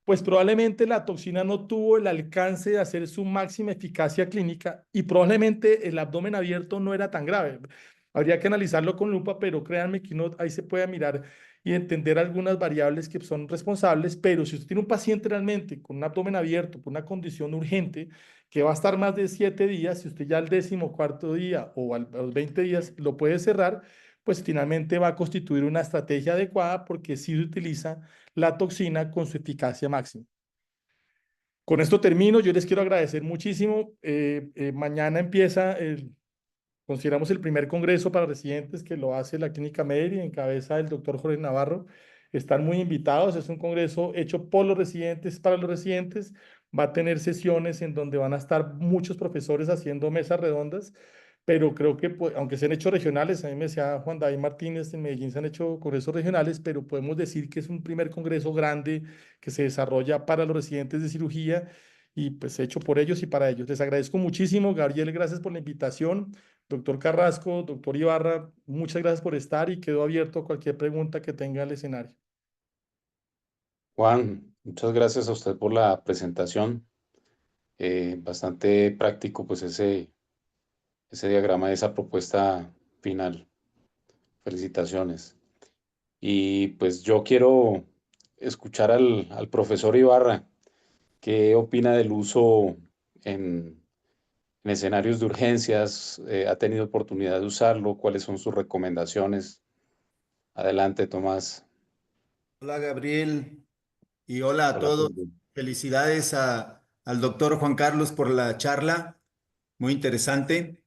pues probablemente la toxina no tuvo el alcance de hacer su máxima eficacia clínica y probablemente el abdomen abierto no era tan grave. Habría que analizarlo con lupa, pero créanme que ahí se puede mirar y entender algunas variables que son responsables, pero si usted tiene un paciente realmente con un abdomen abierto, por una condición urgente, que va a estar más de 7 días, si usted ya al 14.º día o a los 20 días lo puede cerrar, pues finalmente va a constituir una estrategia adecuada porque si se utiliza la toxina con su eficacia máxima. Con esto termino. Yo les quiero agradecer muchísimo. Mañana empieza, consideramos el primer congreso para residentes que lo hace la Clínica Mederi en cabeza del doctor Jorge Navarro. Están muy invitados. Es un congreso hecho por los residentes, para los residentes. Va a tener sesiones en donde van a estar muchos profesores haciendo mesas redondas, pero creo que, pues, aunque se han hecho regionales, a mí me decía Juan David Martínez, en Medellín se han hecho congresos regionales, pero podemos decir que es un primer congreso grande que se desarrolla para los residentes de cirugía y pues hecho por ellos y para ellos. Les agradezco muchísimo, Gabriel, gracias por la invitación. Doctor Carrasco, doctor Ibarra, muchas gracias por estar y quedo abierto a cualquier pregunta que tenga el escenario. Juan, muchas gracias a usted por la presentación. Bastante práctico, pues ese diagrama de esa propuesta final. Felicitaciones. Y pues yo quiero escuchar al profesor Ibarra, ¿Qué opina del uso en escenarios de urgencias? ¿Ha tenido oportunidad de usarlo? ¿Cuáles son sus recomendaciones? Adelante, Tomás. Hola Gabriel y hola a Hola, todos. Fulvio. Felicidades al doctor Juan Carlos por la charla, muy interesante.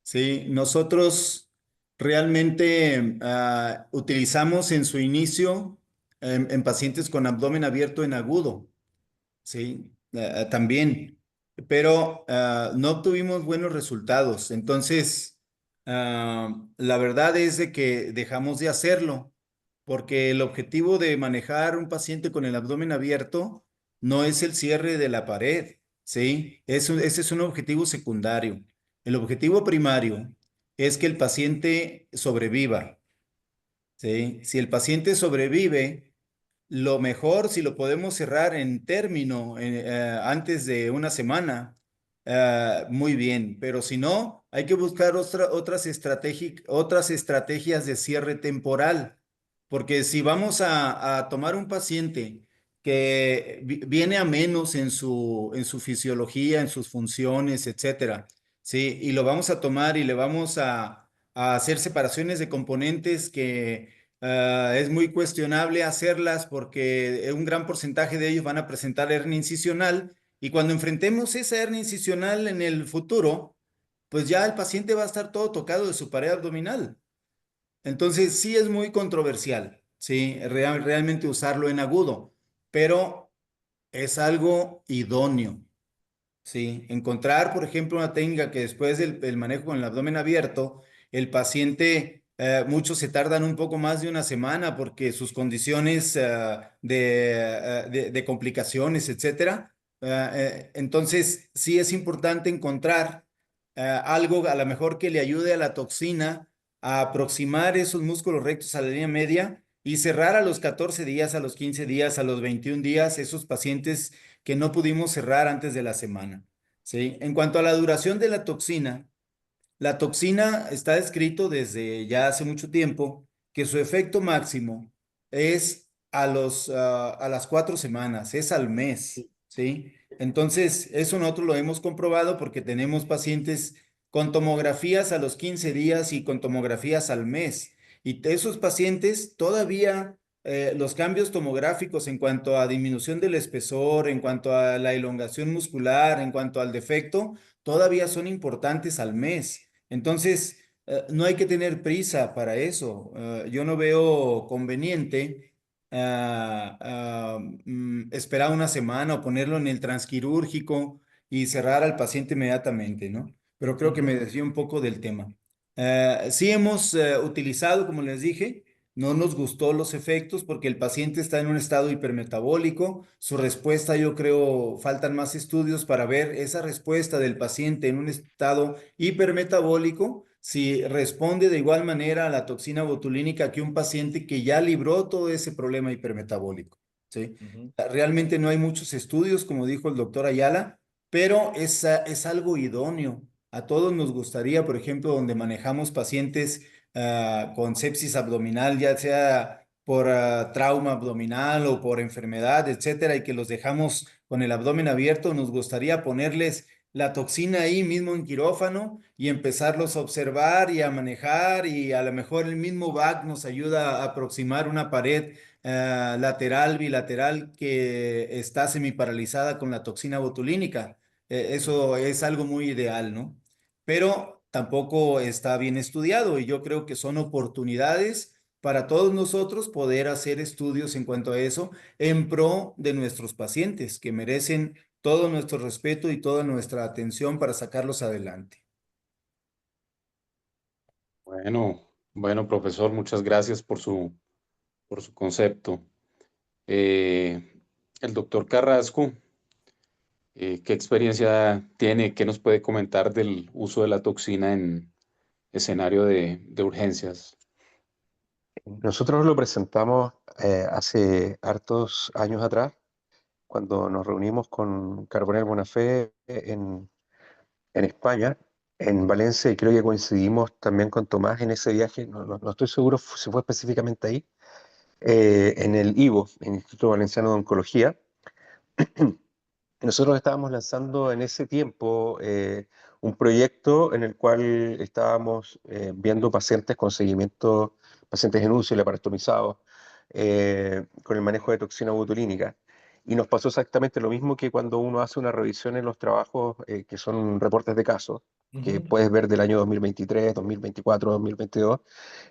Sí, nosotros realmente utilizamos en su inicio en pacientes con abdomen abierto en agudo. Sí, también, pero no obtuvimos buenos resultados. Entonces, la verdad es de que dejamos de hacerlo, porque el objetivo de manejar un paciente con el abdomen abierto no es el cierre de la pared, ¿sí? Ese es un objetivo secundario. El objetivo primario es que el paciente sobreviva, ¿sí? Si el paciente sobrevive, lo mejor, si lo podemos cerrar en término antes de una semana, muy bien, pero si no, hay que buscar otras estrategias de cierre temporal, porque si vamos a tomar un paciente que viene a menos en su fisiología, en sus funciones, etcétera, ¿sí? Y lo vamos a tomar y le vamos a hacer separaciones de componentes que es muy cuestionable hacerlas porque un gran porcentaje de ellos van a presentar hernia incisional y cuando enfrentemos esa hernia incisional en el futuro, pues ya el paciente va a estar todo tocado de su pared abdominal. Entonces sí es muy controversial, sí, realmente usarlo en agudo, pero es algo idóneo. Sí, encontrar, por ejemplo, una técnica que después del manejo con el abdomen abierto, el paciente, muchos se tardan un poco más de una semana porque sus condiciones de complicaciones, etcétera. Entonces, sí es importante encontrar algo a lo mejor que le ayude a la toxina a aproximar esos músculos rectos a la línea media y cerrar a los 14 días, a los 15 días, a los 21 días esos pacientes que no pudimos cerrar antes de la semana. ¿Sí? En cuanto a la duración de la toxina está descrito desde ya hace mucho tiempo que su efecto máximo es a las 4 semanas, es al mes, ¿sí? Entonces, eso nosotros lo hemos comprobado porque tenemos pacientes con tomografías a los 15 días y con tomografías al mes. Y de esos pacientes todavía los cambios tomográficos en cuanto a disminución del espesor, en cuanto a la elongación muscular, en cuanto al defecto, todavía son importantes al mes. Entonces, no hay que tener prisa para eso. Yo no veo conveniente esperar una semana o ponerlo en el transquirúrgico y cerrar al paciente inmediatamente, ¿no? Pero creo que me desvío un poco del tema. Sí hemos utilizado, como les dije, no nos gustó los efectos porque el paciente está en un estado hipermetabólico. Su respuesta, yo creo, faltan más estudios para ver esa respuesta del paciente en un estado hipermetabólico, si responde de igual manera a la toxina botulínica que un paciente que ya libró todo ese problema hipermetabólico. ¿Sí? Realmente no hay muchos estudios, como dijo el doctor Ayala, pero es algo idóneo. A todos nos gustaría, por ejemplo, donde manejamos pacientes con sepsis abdominal, ya sea por trauma abdominal o por enfermedad, etcétera, y que los dejamos con el abdomen abierto, nos gustaría ponerles la toxina ahí mismo en quirófano y empezarlos a observar y a manejar y a lo mejor el mismo VAC nos ayuda a aproximar una pared lateral, bilateral que está semiparalizada con la toxina botulínica. Eso es algo muy ideal, ¿no? Pero tampoco está bien estudiado y yo creo que son oportunidades para todos nosotros poder hacer estudios en cuanto a eso en pro de nuestros pacientes que merecen todo nuestro respeto y toda nuestra atención para sacarlos adelante. Bueno, bueno, profesor, muchas gracias por su concepto. Eh, el doctor Carrasco, ¿qué experiencia tiene? ¿Qué nos puede comentar del uso de la toxina en escenario de urgencias? Nosotros lo presentamos hace hartos años atrás, cuando nos reunimos con Carbonell Bonafé en España, en Valencia, y creo que coincidimos también con Tomás en ese viaje, no estoy seguro si fue específicamente ahí, en el IVO, en el Instituto Valenciano de Oncología, nosotros estábamos lanzando en ese tiempo un proyecto en el cual estábamos viendo pacientes con seguimiento, pacientes en UCI, laparostomizados, con el manejo de toxina botulínica. Y nos pasó exactamente lo mismo que cuando uno hace una revisión en los trabajos que son reportes de casos, que Ujú. puedes ver del año 2023, 2024, 2022,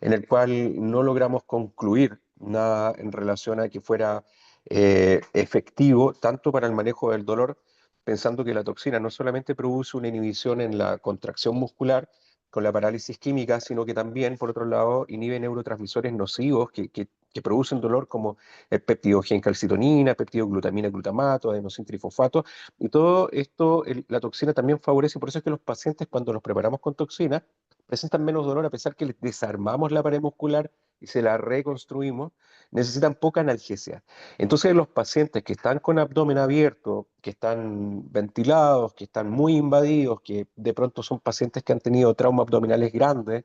en el cual no logramos concluir nada en relación a que fuera efectivo tanto para el manejo del dolor, pensando que la toxina no solamente produce una inhibición en la contracción muscular con la parálisis química, sino que también, por otro lado, inhibe neurotransmisores nocivos que producen dolor como el peptidogencalcitonina, peptidoglutamina, glutamato, adenosintrifosfato, y todo esto, la toxina también favorece, por eso es que los pacientes cuando los preparamos con toxina presentan menos dolor a pesar que les desarmamos la pared muscular y se la reconstruimos, necesitan poca analgesia. Entonces, los pacientes que están con abdomen abierto, que están ventilados, que están muy invadidos, que de pronto son pacientes que han tenido traumas abdominales grandes,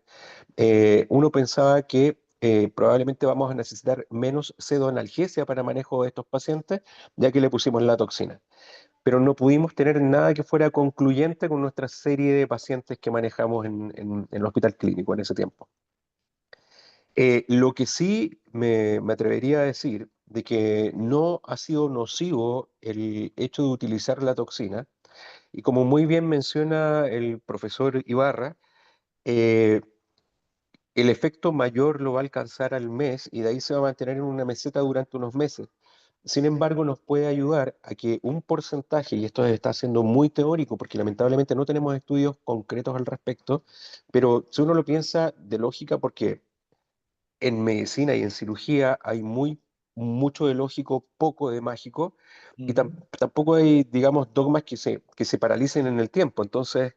uno pensaba que probablemente vamos a necesitar menos pseudoanalgesia para manejo de estos pacientes, ya que le pusimos la toxina. Pero no pudimos tener nada que fuera concluyente con nuestra serie de pacientes que manejamos en el hospital clínico en ese tiempo. Lo que sí me atrevería a decir de que no ha sido nocivo el hecho de utilizar la toxina, y como muy bien menciona el profesor Ibarra, eh, el efecto mayor lo va a alcanzar al mes y de ahí se va a mantener en una meseta durante unos meses. Sin embargo, nos puede ayudar a que un porcentaje, y esto está siendo muy teórico porque lamentablemente no tenemos estudios concretos al respecto, pero si uno lo piensa de lógica, porque en medicina y en cirugía hay mucho de lógico, poco de mágico, y Ujú. tampoco hay, digamos, dogmas que se paralicen en el tiempo. Entonces,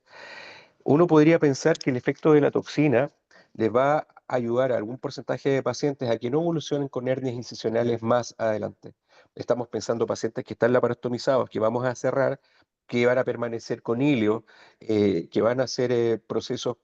uno podría pensar que el efecto de la toxina les va a ayudar a algún porcentaje de pacientes a que no evolucionen con hernias incisionales más adelante. Estamos pensando pacientes que están laparostomizados, que vamos a cerrar, que van a permanecer con hilio, que van a hacer procesos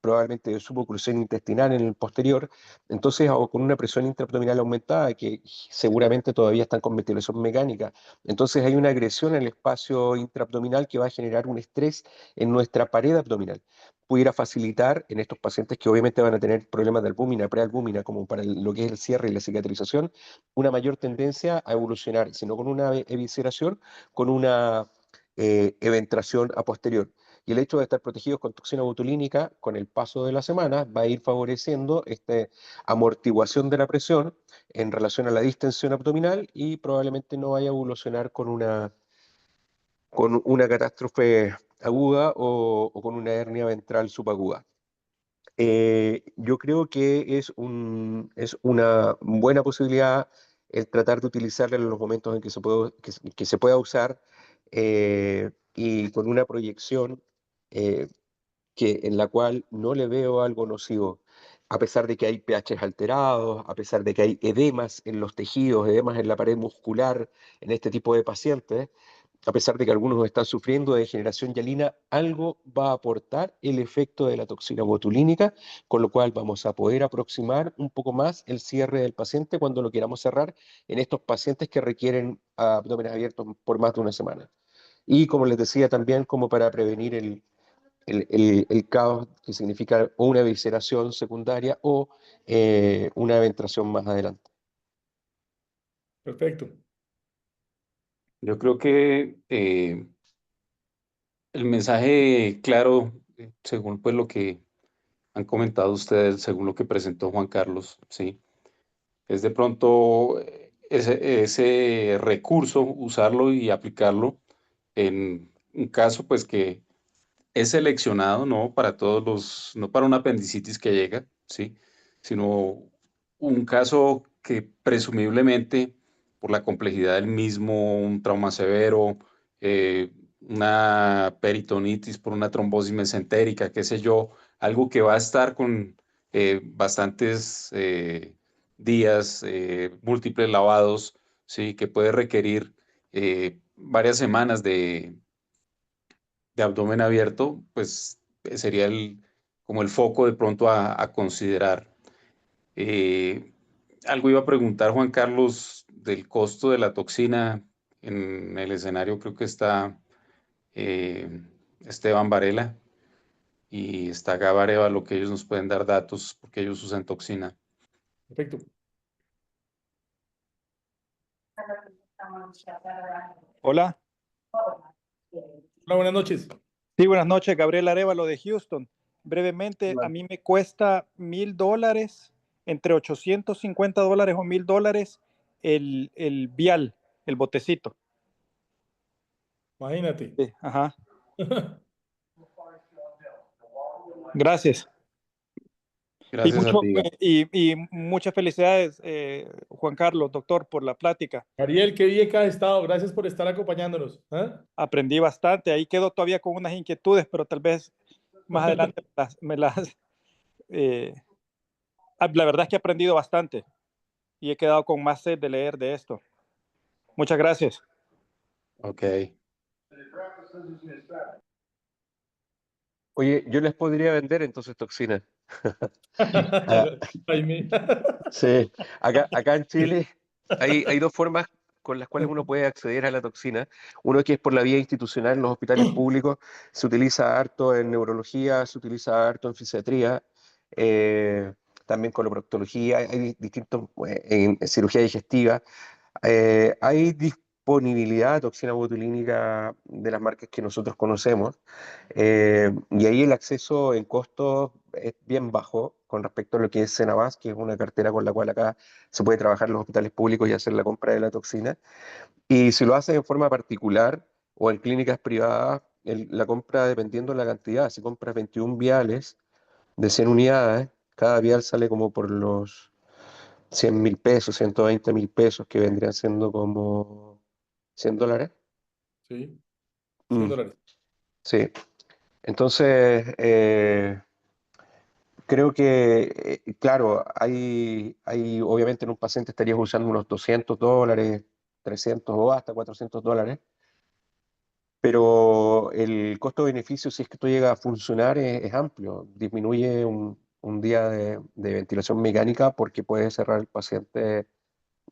probablemente de suboclusión intestinal en el posterior, entonces, o con una presión intraabdominal aumentada, que seguramente todavía están con ventilación mecánica. Entonces hay una agresión en el espacio intraabdominal que va a generar un estrés en nuestra pared abdominal. Pudiera facilitar en estos pacientes que obviamente van a tener problemas de albúmina, prealbúmina, como para lo que es el cierre y la cicatrización, una mayor tendencia a evolucionar, sino con una evisceración, con una eventración a posterior. Y el hecho de estar protegidos con toxina botulínica, con el paso de la semana, va a ir favoreciendo esta amortiguación de la presión en relación a la distensión abdominal y probablemente no vaya a evolucionar con una catástrofe aguda o con una hernia ventral subaguda. Yo creo que es una buena posibilidad el tratar de utilizarla en los momentos en que se pueda usar, y con una proyección eh, en la cual no le veo algo nocivo, a pesar de que hay pHs alterados, a pesar de que hay edemas en los tejidos, edemas en la pared muscular en este tipo de pacientes, a pesar de que algunos están sufriendo de degeneración hialina, algo va a aportar el efecto de la toxina botulínica, con lo cual vamos a poder aproximar un poco más el cierre del paciente cuando lo queramos cerrar en estos pacientes que requieren abdómenes abiertos por más de una semana. Y como les decía también, como para prevenir el caos que significa o una evisceración secundaria o una eventración más adelante. Perfecto. Yo creo que el mensaje claro, según pues lo que han comentado ustedes, según lo que presentó Juan Carlos, sí, es de pronto ese recurso, usarlo y aplicarlo en un caso pues que es seleccionado, no para todos no para una apendicitis que llega, ¿sí? Sino un caso que presumiblemente, por la complejidad del mismo, un trauma severo, una peritonitis por una trombosis mesentérica, qué sé yo, algo que va a estar con bastantes días, múltiples lavados, ¿sí? Que puede requerir varias semanas de abdomen abierto, pues sería como el foco de pronto a considerar. Eh, Algo iba a preguntar Juan Carlos del costo de la toxina. En el escenario creo que está Esteban Varela y está Gabareva, lo que ellos nos pueden dar datos porque ellos usan toxina. Perfecto. Hola. Hola, buenas noches. Sí, buenas noches, Gabriel Arévalo de Houston. Brevemente, Hola. a mí me cuesta $1,000, entre $850 o $1,000 el vial, el botecito. Imagínate. Sí, ajá. Gracias. Gracias a ti. Y muchas felicidades, Juan Carlos, doctor, por la plática. Ariel, qué bien que has estado. Gracias por estar acompañándonos. ¿Ah? Aprendí bastante. Ahí quedo todavía con unas inquietudes, pero tal vez más adelante eh, la verdad es que he aprendido bastante y he quedado con más sed de leer de esto. Muchas gracias. Ok. Oye, yo les podría vender entonces toxina. Ah, Jaime. sí, acá en Chile hay dos formas con las cuales uno puede acceder a la toxina. Uno que es por la vía institucional en los hospitales públicos, se utiliza harto en neurología, se utiliza harto en fisiatría, eh, también coloproctología, hay distintos, en cirugía digestiva. Hay disponibilidad de toxina botulínica de las marcas que nosotros conocemos, y ahí el acceso en costos es bien bajo con respecto a lo que es Senavas, que es una cartera con la cual acá se puede trabajar en los hospitales públicos y hacer la compra de la toxina. Y si lo haces en forma particular o en clínicas privadas, la compra dependiendo de la cantidad, si compras 21 viales de 100 unidades, cada vial sale como por los 100.000 pesos, 120.000 pesos, que vendrían siendo como $100. Sí, Mm, $100. sí. Entonces, creo que, claro, obviamente en un paciente estarías usando unos $200, 300 o hasta $400, pero el costo-beneficio, si es que esto llega a funcionar, es amplio. Disminuye un día de ventilación mecánica porque puede cerrar el paciente.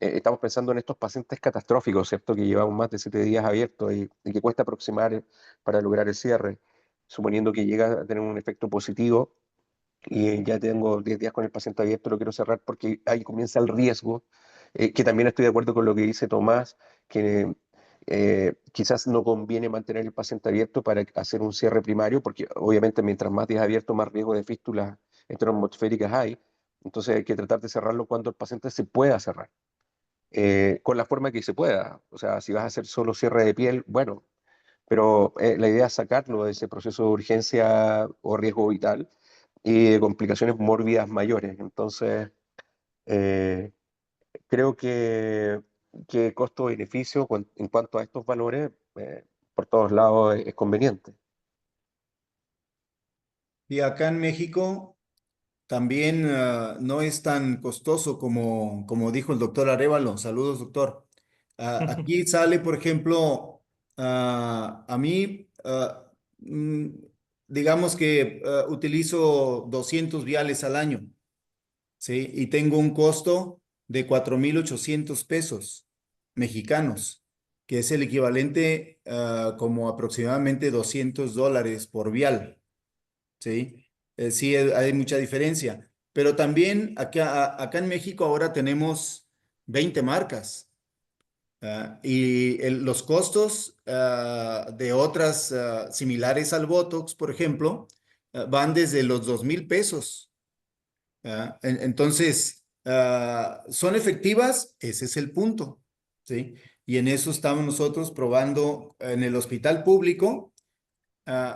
Estamos pensando en estos pacientes catastróficos, ¿cierto? Que llevamos más de 7 días abiertos y que cuesta aproximar para lograr el cierre. Suponiendo que llega a tener un efecto positivo y ya tengo 10 días con el paciente abierto, lo quiero cerrar porque ahí comienza el riesgo, que también estoy de acuerdo con lo que dice Tomás, que quizás no conviene mantener el paciente abierto para hacer un cierre primario, porque obviamente mientras más días abiertos, más riesgo de fístulas enteroatmosféricas hay. Entonces hay que tratar de cerrarlo cuando el paciente se pueda cerrar, con la forma que se pueda. O sea, si vas a hacer solo cierre de piel, bueno, pero la idea es sacarlo de ese proceso de urgencia o riesgo vital y de complicaciones mórbidas mayores. Entonces, eh, creo que costo-beneficio en cuanto a estos valores, por todos lados es conveniente. Y acá en México también no es tan costoso como dijo el doctor Arévalo. Saludos, doctor. Aquí sale, por ejemplo, a mí, digamos que utilizo 200 viales al año, ¿sí? Y tengo un costo de 4,800 pesos mexicanos, que es el equivalente como aproximadamente $200 por vial. ¿Sí? Sí, hay mucha diferencia. Pero también acá en México ahora tenemos 20 marcas. Y los costos de otras similares al Botox, por ejemplo, van desde los 2,000 pesos. Entonces, ¿son efectivas? Ese es el punto. ¿Sí? Y en eso estamos nosotros probando en el hospital público.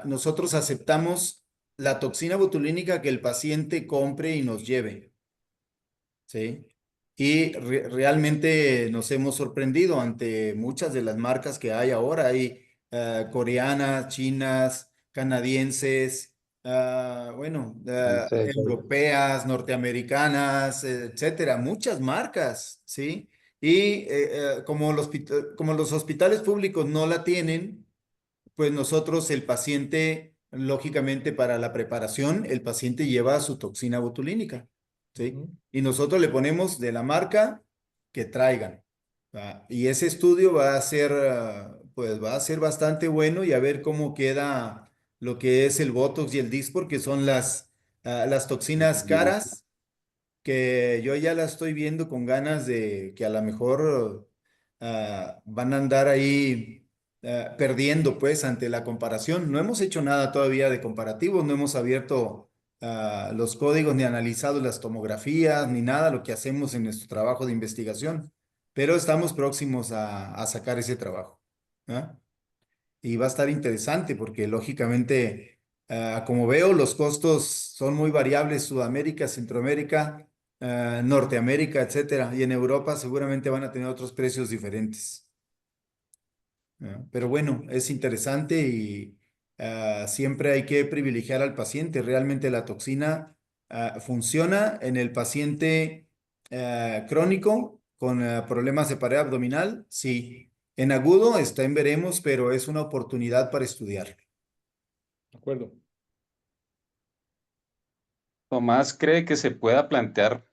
Nosotros aceptamos la toxina botulínica que el paciente compre y nos lleve, ¿sí? Y realmente nos hemos sorprendido ante muchas de las marcas que hay ahora. Hay coreanas, chinas, canadienses, bueno, Entonces, europeas, norteamericanas, etcétera. Muchas marcas, ¿sí? Y como los hospitales públicos no la tienen, pues nosotros, el paciente, lógicamente para la preparación, el paciente lleva su toxina botulínica, ¿sí? Ujú. Y nosotros le ponemos de la marca que traigan, Y ese estudio va a ser, pues va a ser bastante bueno y a ver cómo queda lo que es el Botox y el Dysport, que son las toxinas caras, que yo ya las estoy viendo con ganas de que a lo mejor van a andar ahí perdiendo pues ante la comparación. No hemos hecho nada todavía de comparativos, no hemos abierto los códigos ni analizado las tomografías ni nada, lo que hacemos en nuestro trabajo de investigación, pero estamos próximos a sacar ese trabajo. ¿Ah? Y va a estar interesante porque lógicamente, como veo, los costos son muy variables, Sudamérica, Centroamérica, Norteamérica, etcétera. Y en Europa seguramente van a tener otros precios diferentes. Pero bueno, es interesante y siempre hay que privilegiar al paciente. Realmente la toxina funciona en el paciente crónico con problemas de pared abdominal, sí. En agudo está en veremos, pero es una oportunidad para estudiar. De acuerdo. Tomás, ¿cree que se pueda plantear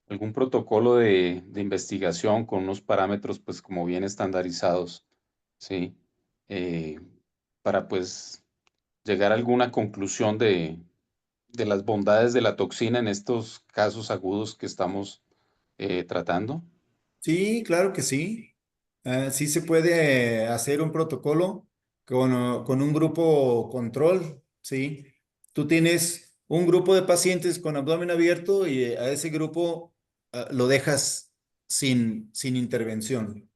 algún protocolo de investigación con unos parámetros, pues, como bien estandarizados, ¿sí? Eh, para, pues, llegar a alguna conclusión de las bondades de la toxina en estos casos agudos que estamos tratando? Sí, claro que sí. Sí se puede hacer un protocolo con un grupo control, ¿sí? Tú tienes un grupo de pacientes con abdomen abierto y a ese grupo lo dejas sin intervención,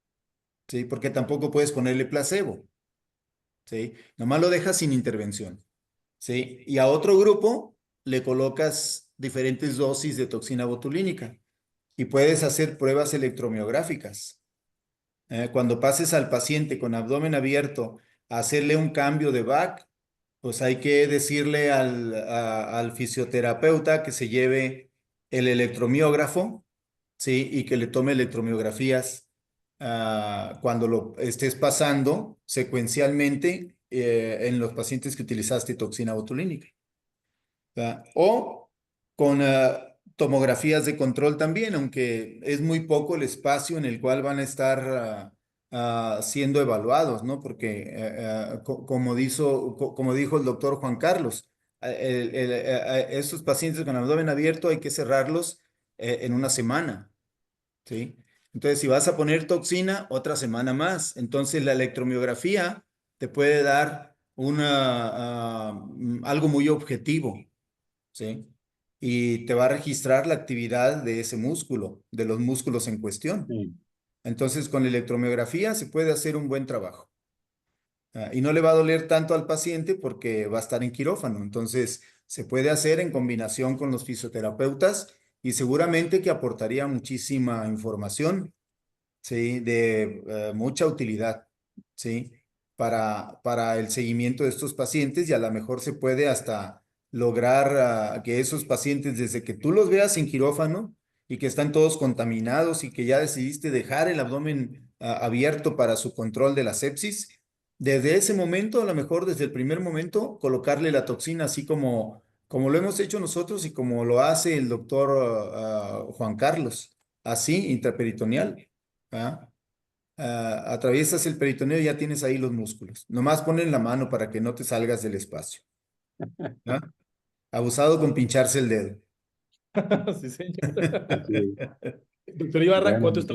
¿sí? Porque tampoco puedes ponerle placebo, ¿sí? Nomás lo dejas sin intervención, ¿sí? Y a otro grupo le colocas diferentes dosis de toxina botulínica y puedes hacer pruebas electromiográficas. Cuando pases al paciente con abdomen abierto a hacerle un cambio de back, pues hay que decirle al fisioterapeuta que se lleve el electromiógrafo, ¿sí? Y que le tome electromiografías cuando lo estés pasando secuencialmente en los pacientes que utilizaste toxina botulínica. ¿Verdad? O con tomografías de control también, aunque es muy poco el espacio en el cual van a estar siendo evaluados, ¿no? Porque como dijo el doctor Juan Carlos, estos pacientes con abdomen abierto hay que cerrarlos en una semana, ¿sí? Entonces, si vas a poner toxina, otra semana más. Entonces, la electromiografía te puede dar algo muy objetivo. ¿Sí? Y te va a registrar la actividad de ese músculo, de los músculos en cuestión. Sí. Entonces, con la electromiografía se puede hacer un buen trabajo. Y no le va a doler tanto al paciente porque va a estar en quirófano. Entonces, se puede hacer en combinación con los fisioterapeutas y seguramente que aportaría muchísima información, ¿sí? De mucha utilidad, ¿sí? Para el seguimiento de estos pacientes y a lo mejor se puede hasta lograr que esos pacientes, desde que tú los veas en quirófano y que están todos contaminados y que ya decidiste dejar el abdomen abierto para su control de la sepsis, desde ese momento, a lo mejor desde el primer momento, colocarle la toxina así como lo hemos hecho nosotros y como lo hace el doctor Juan Carlos, así, intraperitoneal. ¿Ah? Atraviesas el peritoneo y ya tienes ahí los músculos. Nomás ponen la mano para que no te salgas del espacio. ¿Ah? Abusado con pincharse el dedo. Sí, señor. Sí. Doctor Ibarra, Bueno, muchas-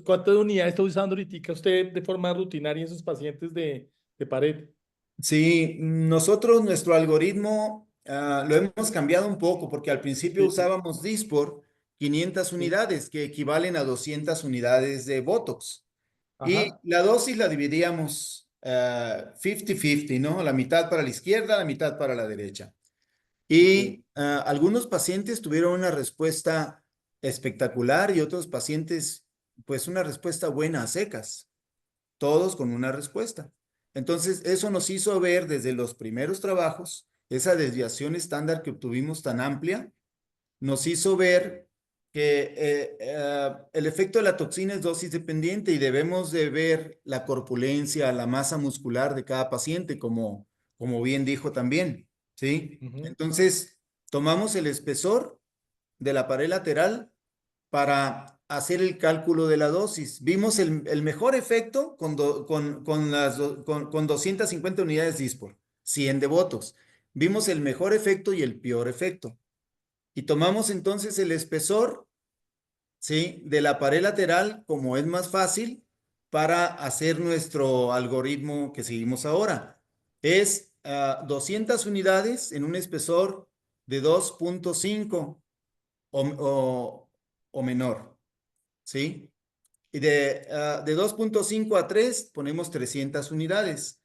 ¿cuántas unidades está usando ahorita usted de forma rutinaria en sus pacientes de pared? Sí, nosotros nuestro algoritmo lo hemos cambiado un poco porque al principio Sí, usábamos Dysport 500 sí. unidades que equivalen a 200 unidades de Botox. Y Ajá. la dosis la dividíamos 50-50, ¿no? La mitad para la izquierda, la mitad para la derecha. Ok. Y algunos pacientes tuvieron una respuesta espectacular y otros pacientes, pues una respuesta buena a secas, todos con una respuesta. Entonces, eso nos hizo ver desde los primeros trabajos, esa desviación estándar que obtuvimos tan amplia, nos hizo ver que el efecto de la toxina es dosis dependiente y debemos de ver la corpulencia, la masa muscular de cada paciente, como bien dijo también, ¿sí? Ujú. Entonces, tomamos el espesor de la pared lateral para hacer el cálculo de la dosis. Vimos el mejor efecto con 250 unidades Dysport, 100 de Botox. Vimos el mejor efecto y el peor efecto. Y tomamos entonces el espesor, ¿sí?, de la pared lateral, como es más fácil, para hacer nuestro algoritmo que seguimos ahora. Es 200 unidades en un espesor de 2.5 o menor, ¿sí? Y de 2.5 a 3 ponemos 300 unidades.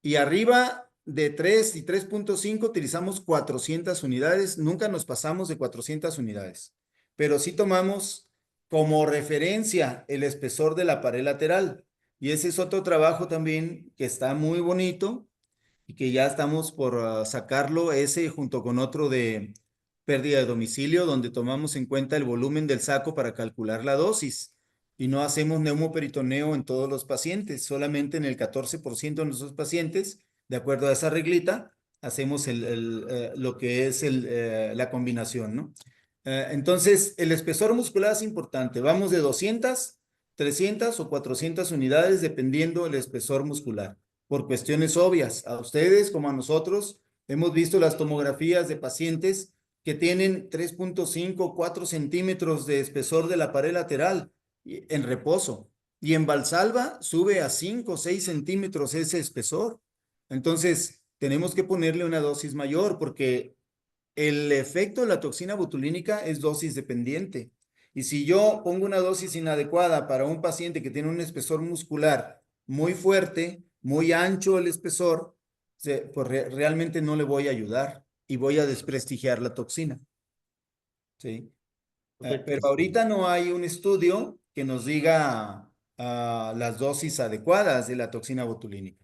Y arriba de 3 y 3.5 utilizamos 400 unidades. Nunca nos pasamos de 400 unidades. Pero sí tomamos como referencia el espesor de la pared lateral. Y ese es otro trabajo también que está muy bonito y que ya estamos por sacarlo, ese junto con otro de pérdida de domicilio, donde tomamos en cuenta el volumen del saco para calcular la dosis. Y no hacemos neumoperitoneo en todos los pacientes, solamente en el 14% de nuestros pacientes, de acuerdo a esa reglita, hacemos lo que es la combinación, ¿no? Entonces, el espesor muscular es importante. Vamos de 200, 300 o 400 unidades, dependiendo del espesor muscular, por cuestiones obvias. A ustedes como a nosotros hemos visto las tomografías de pacientes que tienen 3.5, 4 centímetros de espesor de la pared lateral en reposo. Y en Valsalva sube a 5 o 6 centímetros ese espesor. Entonces, tenemos que ponerle una dosis mayor porque el efecto de la toxina botulínica es dosis dependiente. Y si yo pongo una dosis inadecuada para un paciente que tiene un espesor muscular muy fuerte, muy ancho el espesor, pues realmente no le voy a ayudar y voy a desprestigiar la toxina. ¿Sí? Pero ahorita no hay un estudio que nos diga las dosis adecuadas de la toxina botulínica.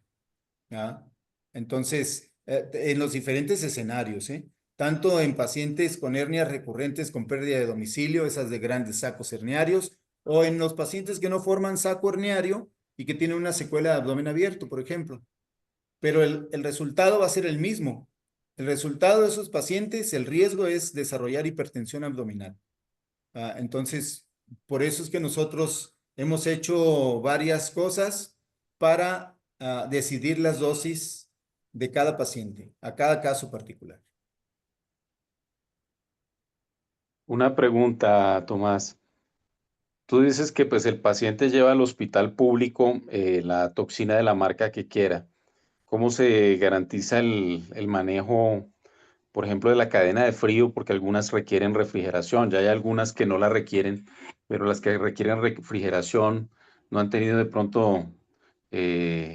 ¿Ya? Entonces, en los diferentes escenarios, ¿eh? Tanto en pacientes con hernias recurrentes con pérdida de domicilio, esas de grandes sacos herniarios, o en los pacientes que no forman saco herniario y que tienen una secuela de abdomen abierto, por ejemplo. Pero el resultado va a ser el mismo. El resultado de esos pacientes, el riesgo es desarrollar hipertensión abdominal. Entonces, por eso es que nosotros hemos hecho varias cosas para decidir las dosis de cada paciente, a cada caso particular. Una pregunta, Tomás. Tú dices que pues el paciente lleva al hospital público la toxina de la marca que quiera. ¿Cómo se garantiza el manejo, por ejemplo, de la cadena de frío? Porque algunas requieren refrigeración, ya hay algunas que no la requieren, pero las que requieren refrigeración no han tenido de pronto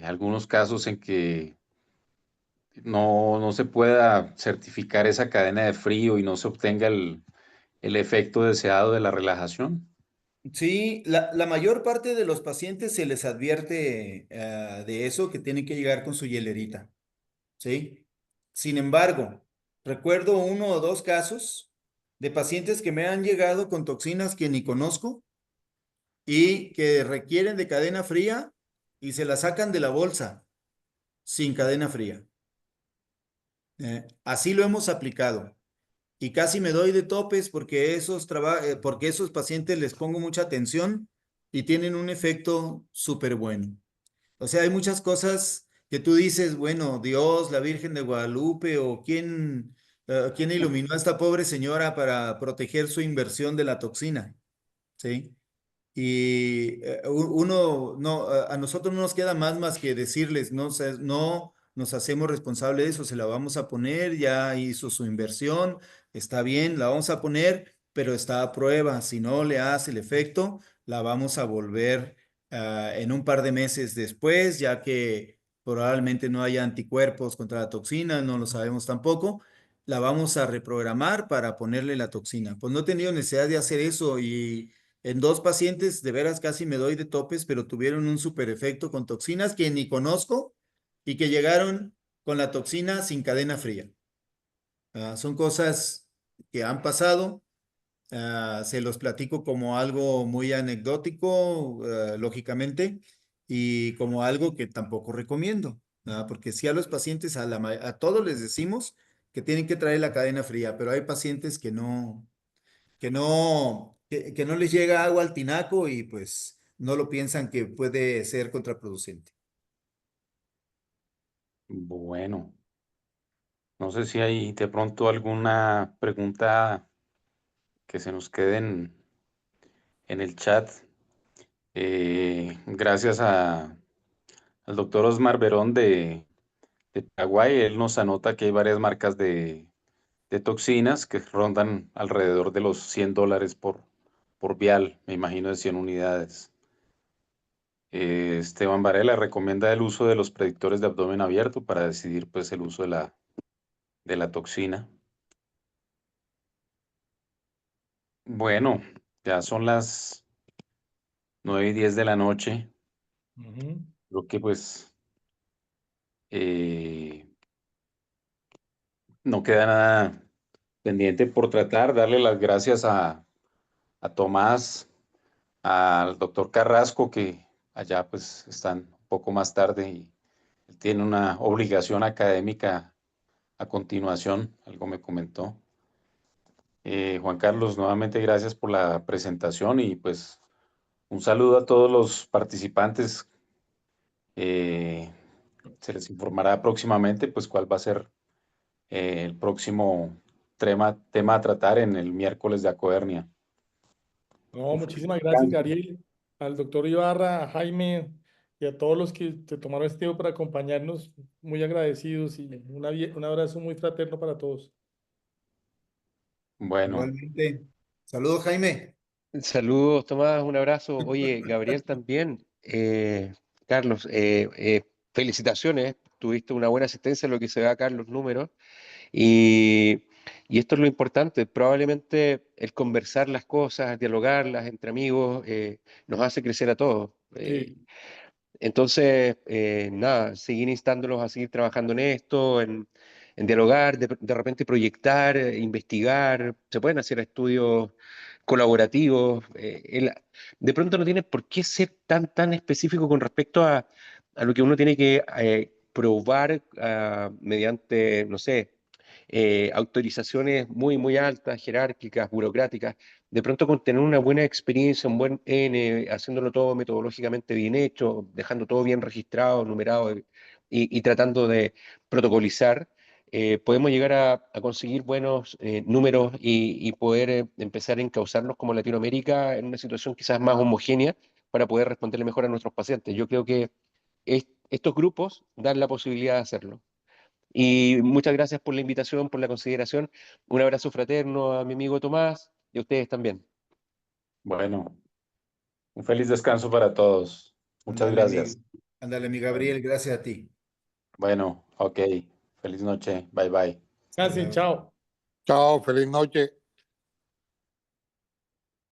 algunos casos en que no se pueda certificar esa cadena de frío y no se obtenga el efecto deseado de la relajación. Sí, la mayor parte de los pacientes se les advierte de eso, que tienen que llegar con su hielerita, ¿sí? Sin embargo, recuerdo uno o dos casos de pacientes que me han llegado con toxinas que ni conozco y que requieren de cadena fría y se la sacan de la bolsa sin cadena fría. Así lo hemos aplicado y casi me doy de topes porque porque esos pacientes les pongo mucha atención y tienen un efecto súper bueno. O sea, hay muchas cosas que tú dices, bueno, Dios, la Virgen de Guadalupe o quién iluminó a esta pobre señora para proteger su inversión de la toxina, ¿sí? Y uno, no, a nosotros no nos queda más que decirles, no, no nos hacemos responsables de eso, se la vamos a poner, ya hizo su inversión, está bien, la vamos a poner, pero está a prueba. Si no le hace el efecto, la vamos a volver en un par de meses después, ya que probablemente no haya anticuerpos contra la toxina, no lo sabemos tampoco. La vamos a reprogramar para ponerle la toxina. Pues no he tenido necesidad de hacer eso y en dos pacientes, de veras casi me doy de topes, pero tuvieron un super efecto con toxinas que ni conozco y que llegaron con la toxina sin cadena fría. Son cosas que han pasado. Se los platico como algo muy anecdótico, lógicamente, y como algo que tampoco recomiendo, porque si a los pacientes, a todos les decimos que tienen que traer la cadena fría, pero hay pacientes que que no les llega agua al tinaco y pues no lo piensan que puede ser contraproducente. Bueno, no sé si hay de pronto alguna pregunta que se nos quede en el chat. Gracias al doctor Osmar Verón de Paraguay. Él nos anota que hay varias marcas de toxinas que rondan alrededor de los $100 por vial, me imagino de 100 unidades. Esteban Varela recomienda el uso de los predictores de abdomen abierto para decidir pues, el uso de la toxina. Bueno, ya son las 9:10 de la noche. Ujú. Creo que pues no queda nada pendiente por tratar. Darle las gracias a Tomás, al doctor Carrasco, que allá pues están un poco más tarde y él tiene una obligación académica a continuación, algo me comentó. Juan Carlos, nuevamente gracias por la presentación y pues un saludo a todos los participantes. Se les informará próximamente pues cuál va a ser el próximo tema a tratar en el miércoles de Acohernia. No, muchísimas gracias, Gabriel, al doctor Ibarra, a Jaime y a todos los que se tomaron este tiempo para acompañarnos, muy agradecidos y un abrazo muy fraterno para todos. Bueno, Igualmente. Saludos, Jaime. Saludos, Tomás, un abrazo. Oye, Gabriel también. Carlos, felicitaciones. Tuviste una buena asistencia en lo que se ve acá en los números. Y, y esto es lo importante. Probablemente el conversar las cosas, dialogarlas entre amigos, nos hace crecer a todos. Sí. Entonces, nada, seguir instándolos a seguir trabajando en esto, en dialogar, de repente proyectar, investigar. Se pueden hacer estudios colaborativos. De pronto no tiene por qué ser tan específico con respecto a lo que uno tiene que probar mediante, no sé, autorizaciones muy altas, jerárquicas, burocráticas. De pronto con tener una buena experiencia, un buen N, haciéndolo todo metodológicamente bien hecho, dejando todo bien registrado, numerado y tratando de protocolizar, podemos llegar a conseguir buenos números y poder empezar a encauzarnos como Latinoamérica en una situación quizás más homogénea para poder responderle mejor a nuestros pacientes. Yo creo que estos grupos dan la posibilidad de hacerlo. Y muchas gracias por la invitación, por la consideración. Un abrazo fraterno a mi amigo Tomás y a ustedes también. bueno, un feliz descanso para todos. Muchas gracias. Ándale, mi Bueno, Gabriel, gracias a ti. bueno, ok. Feliz noche. Bye bye. Gracias, chao. Chao, feliz noche.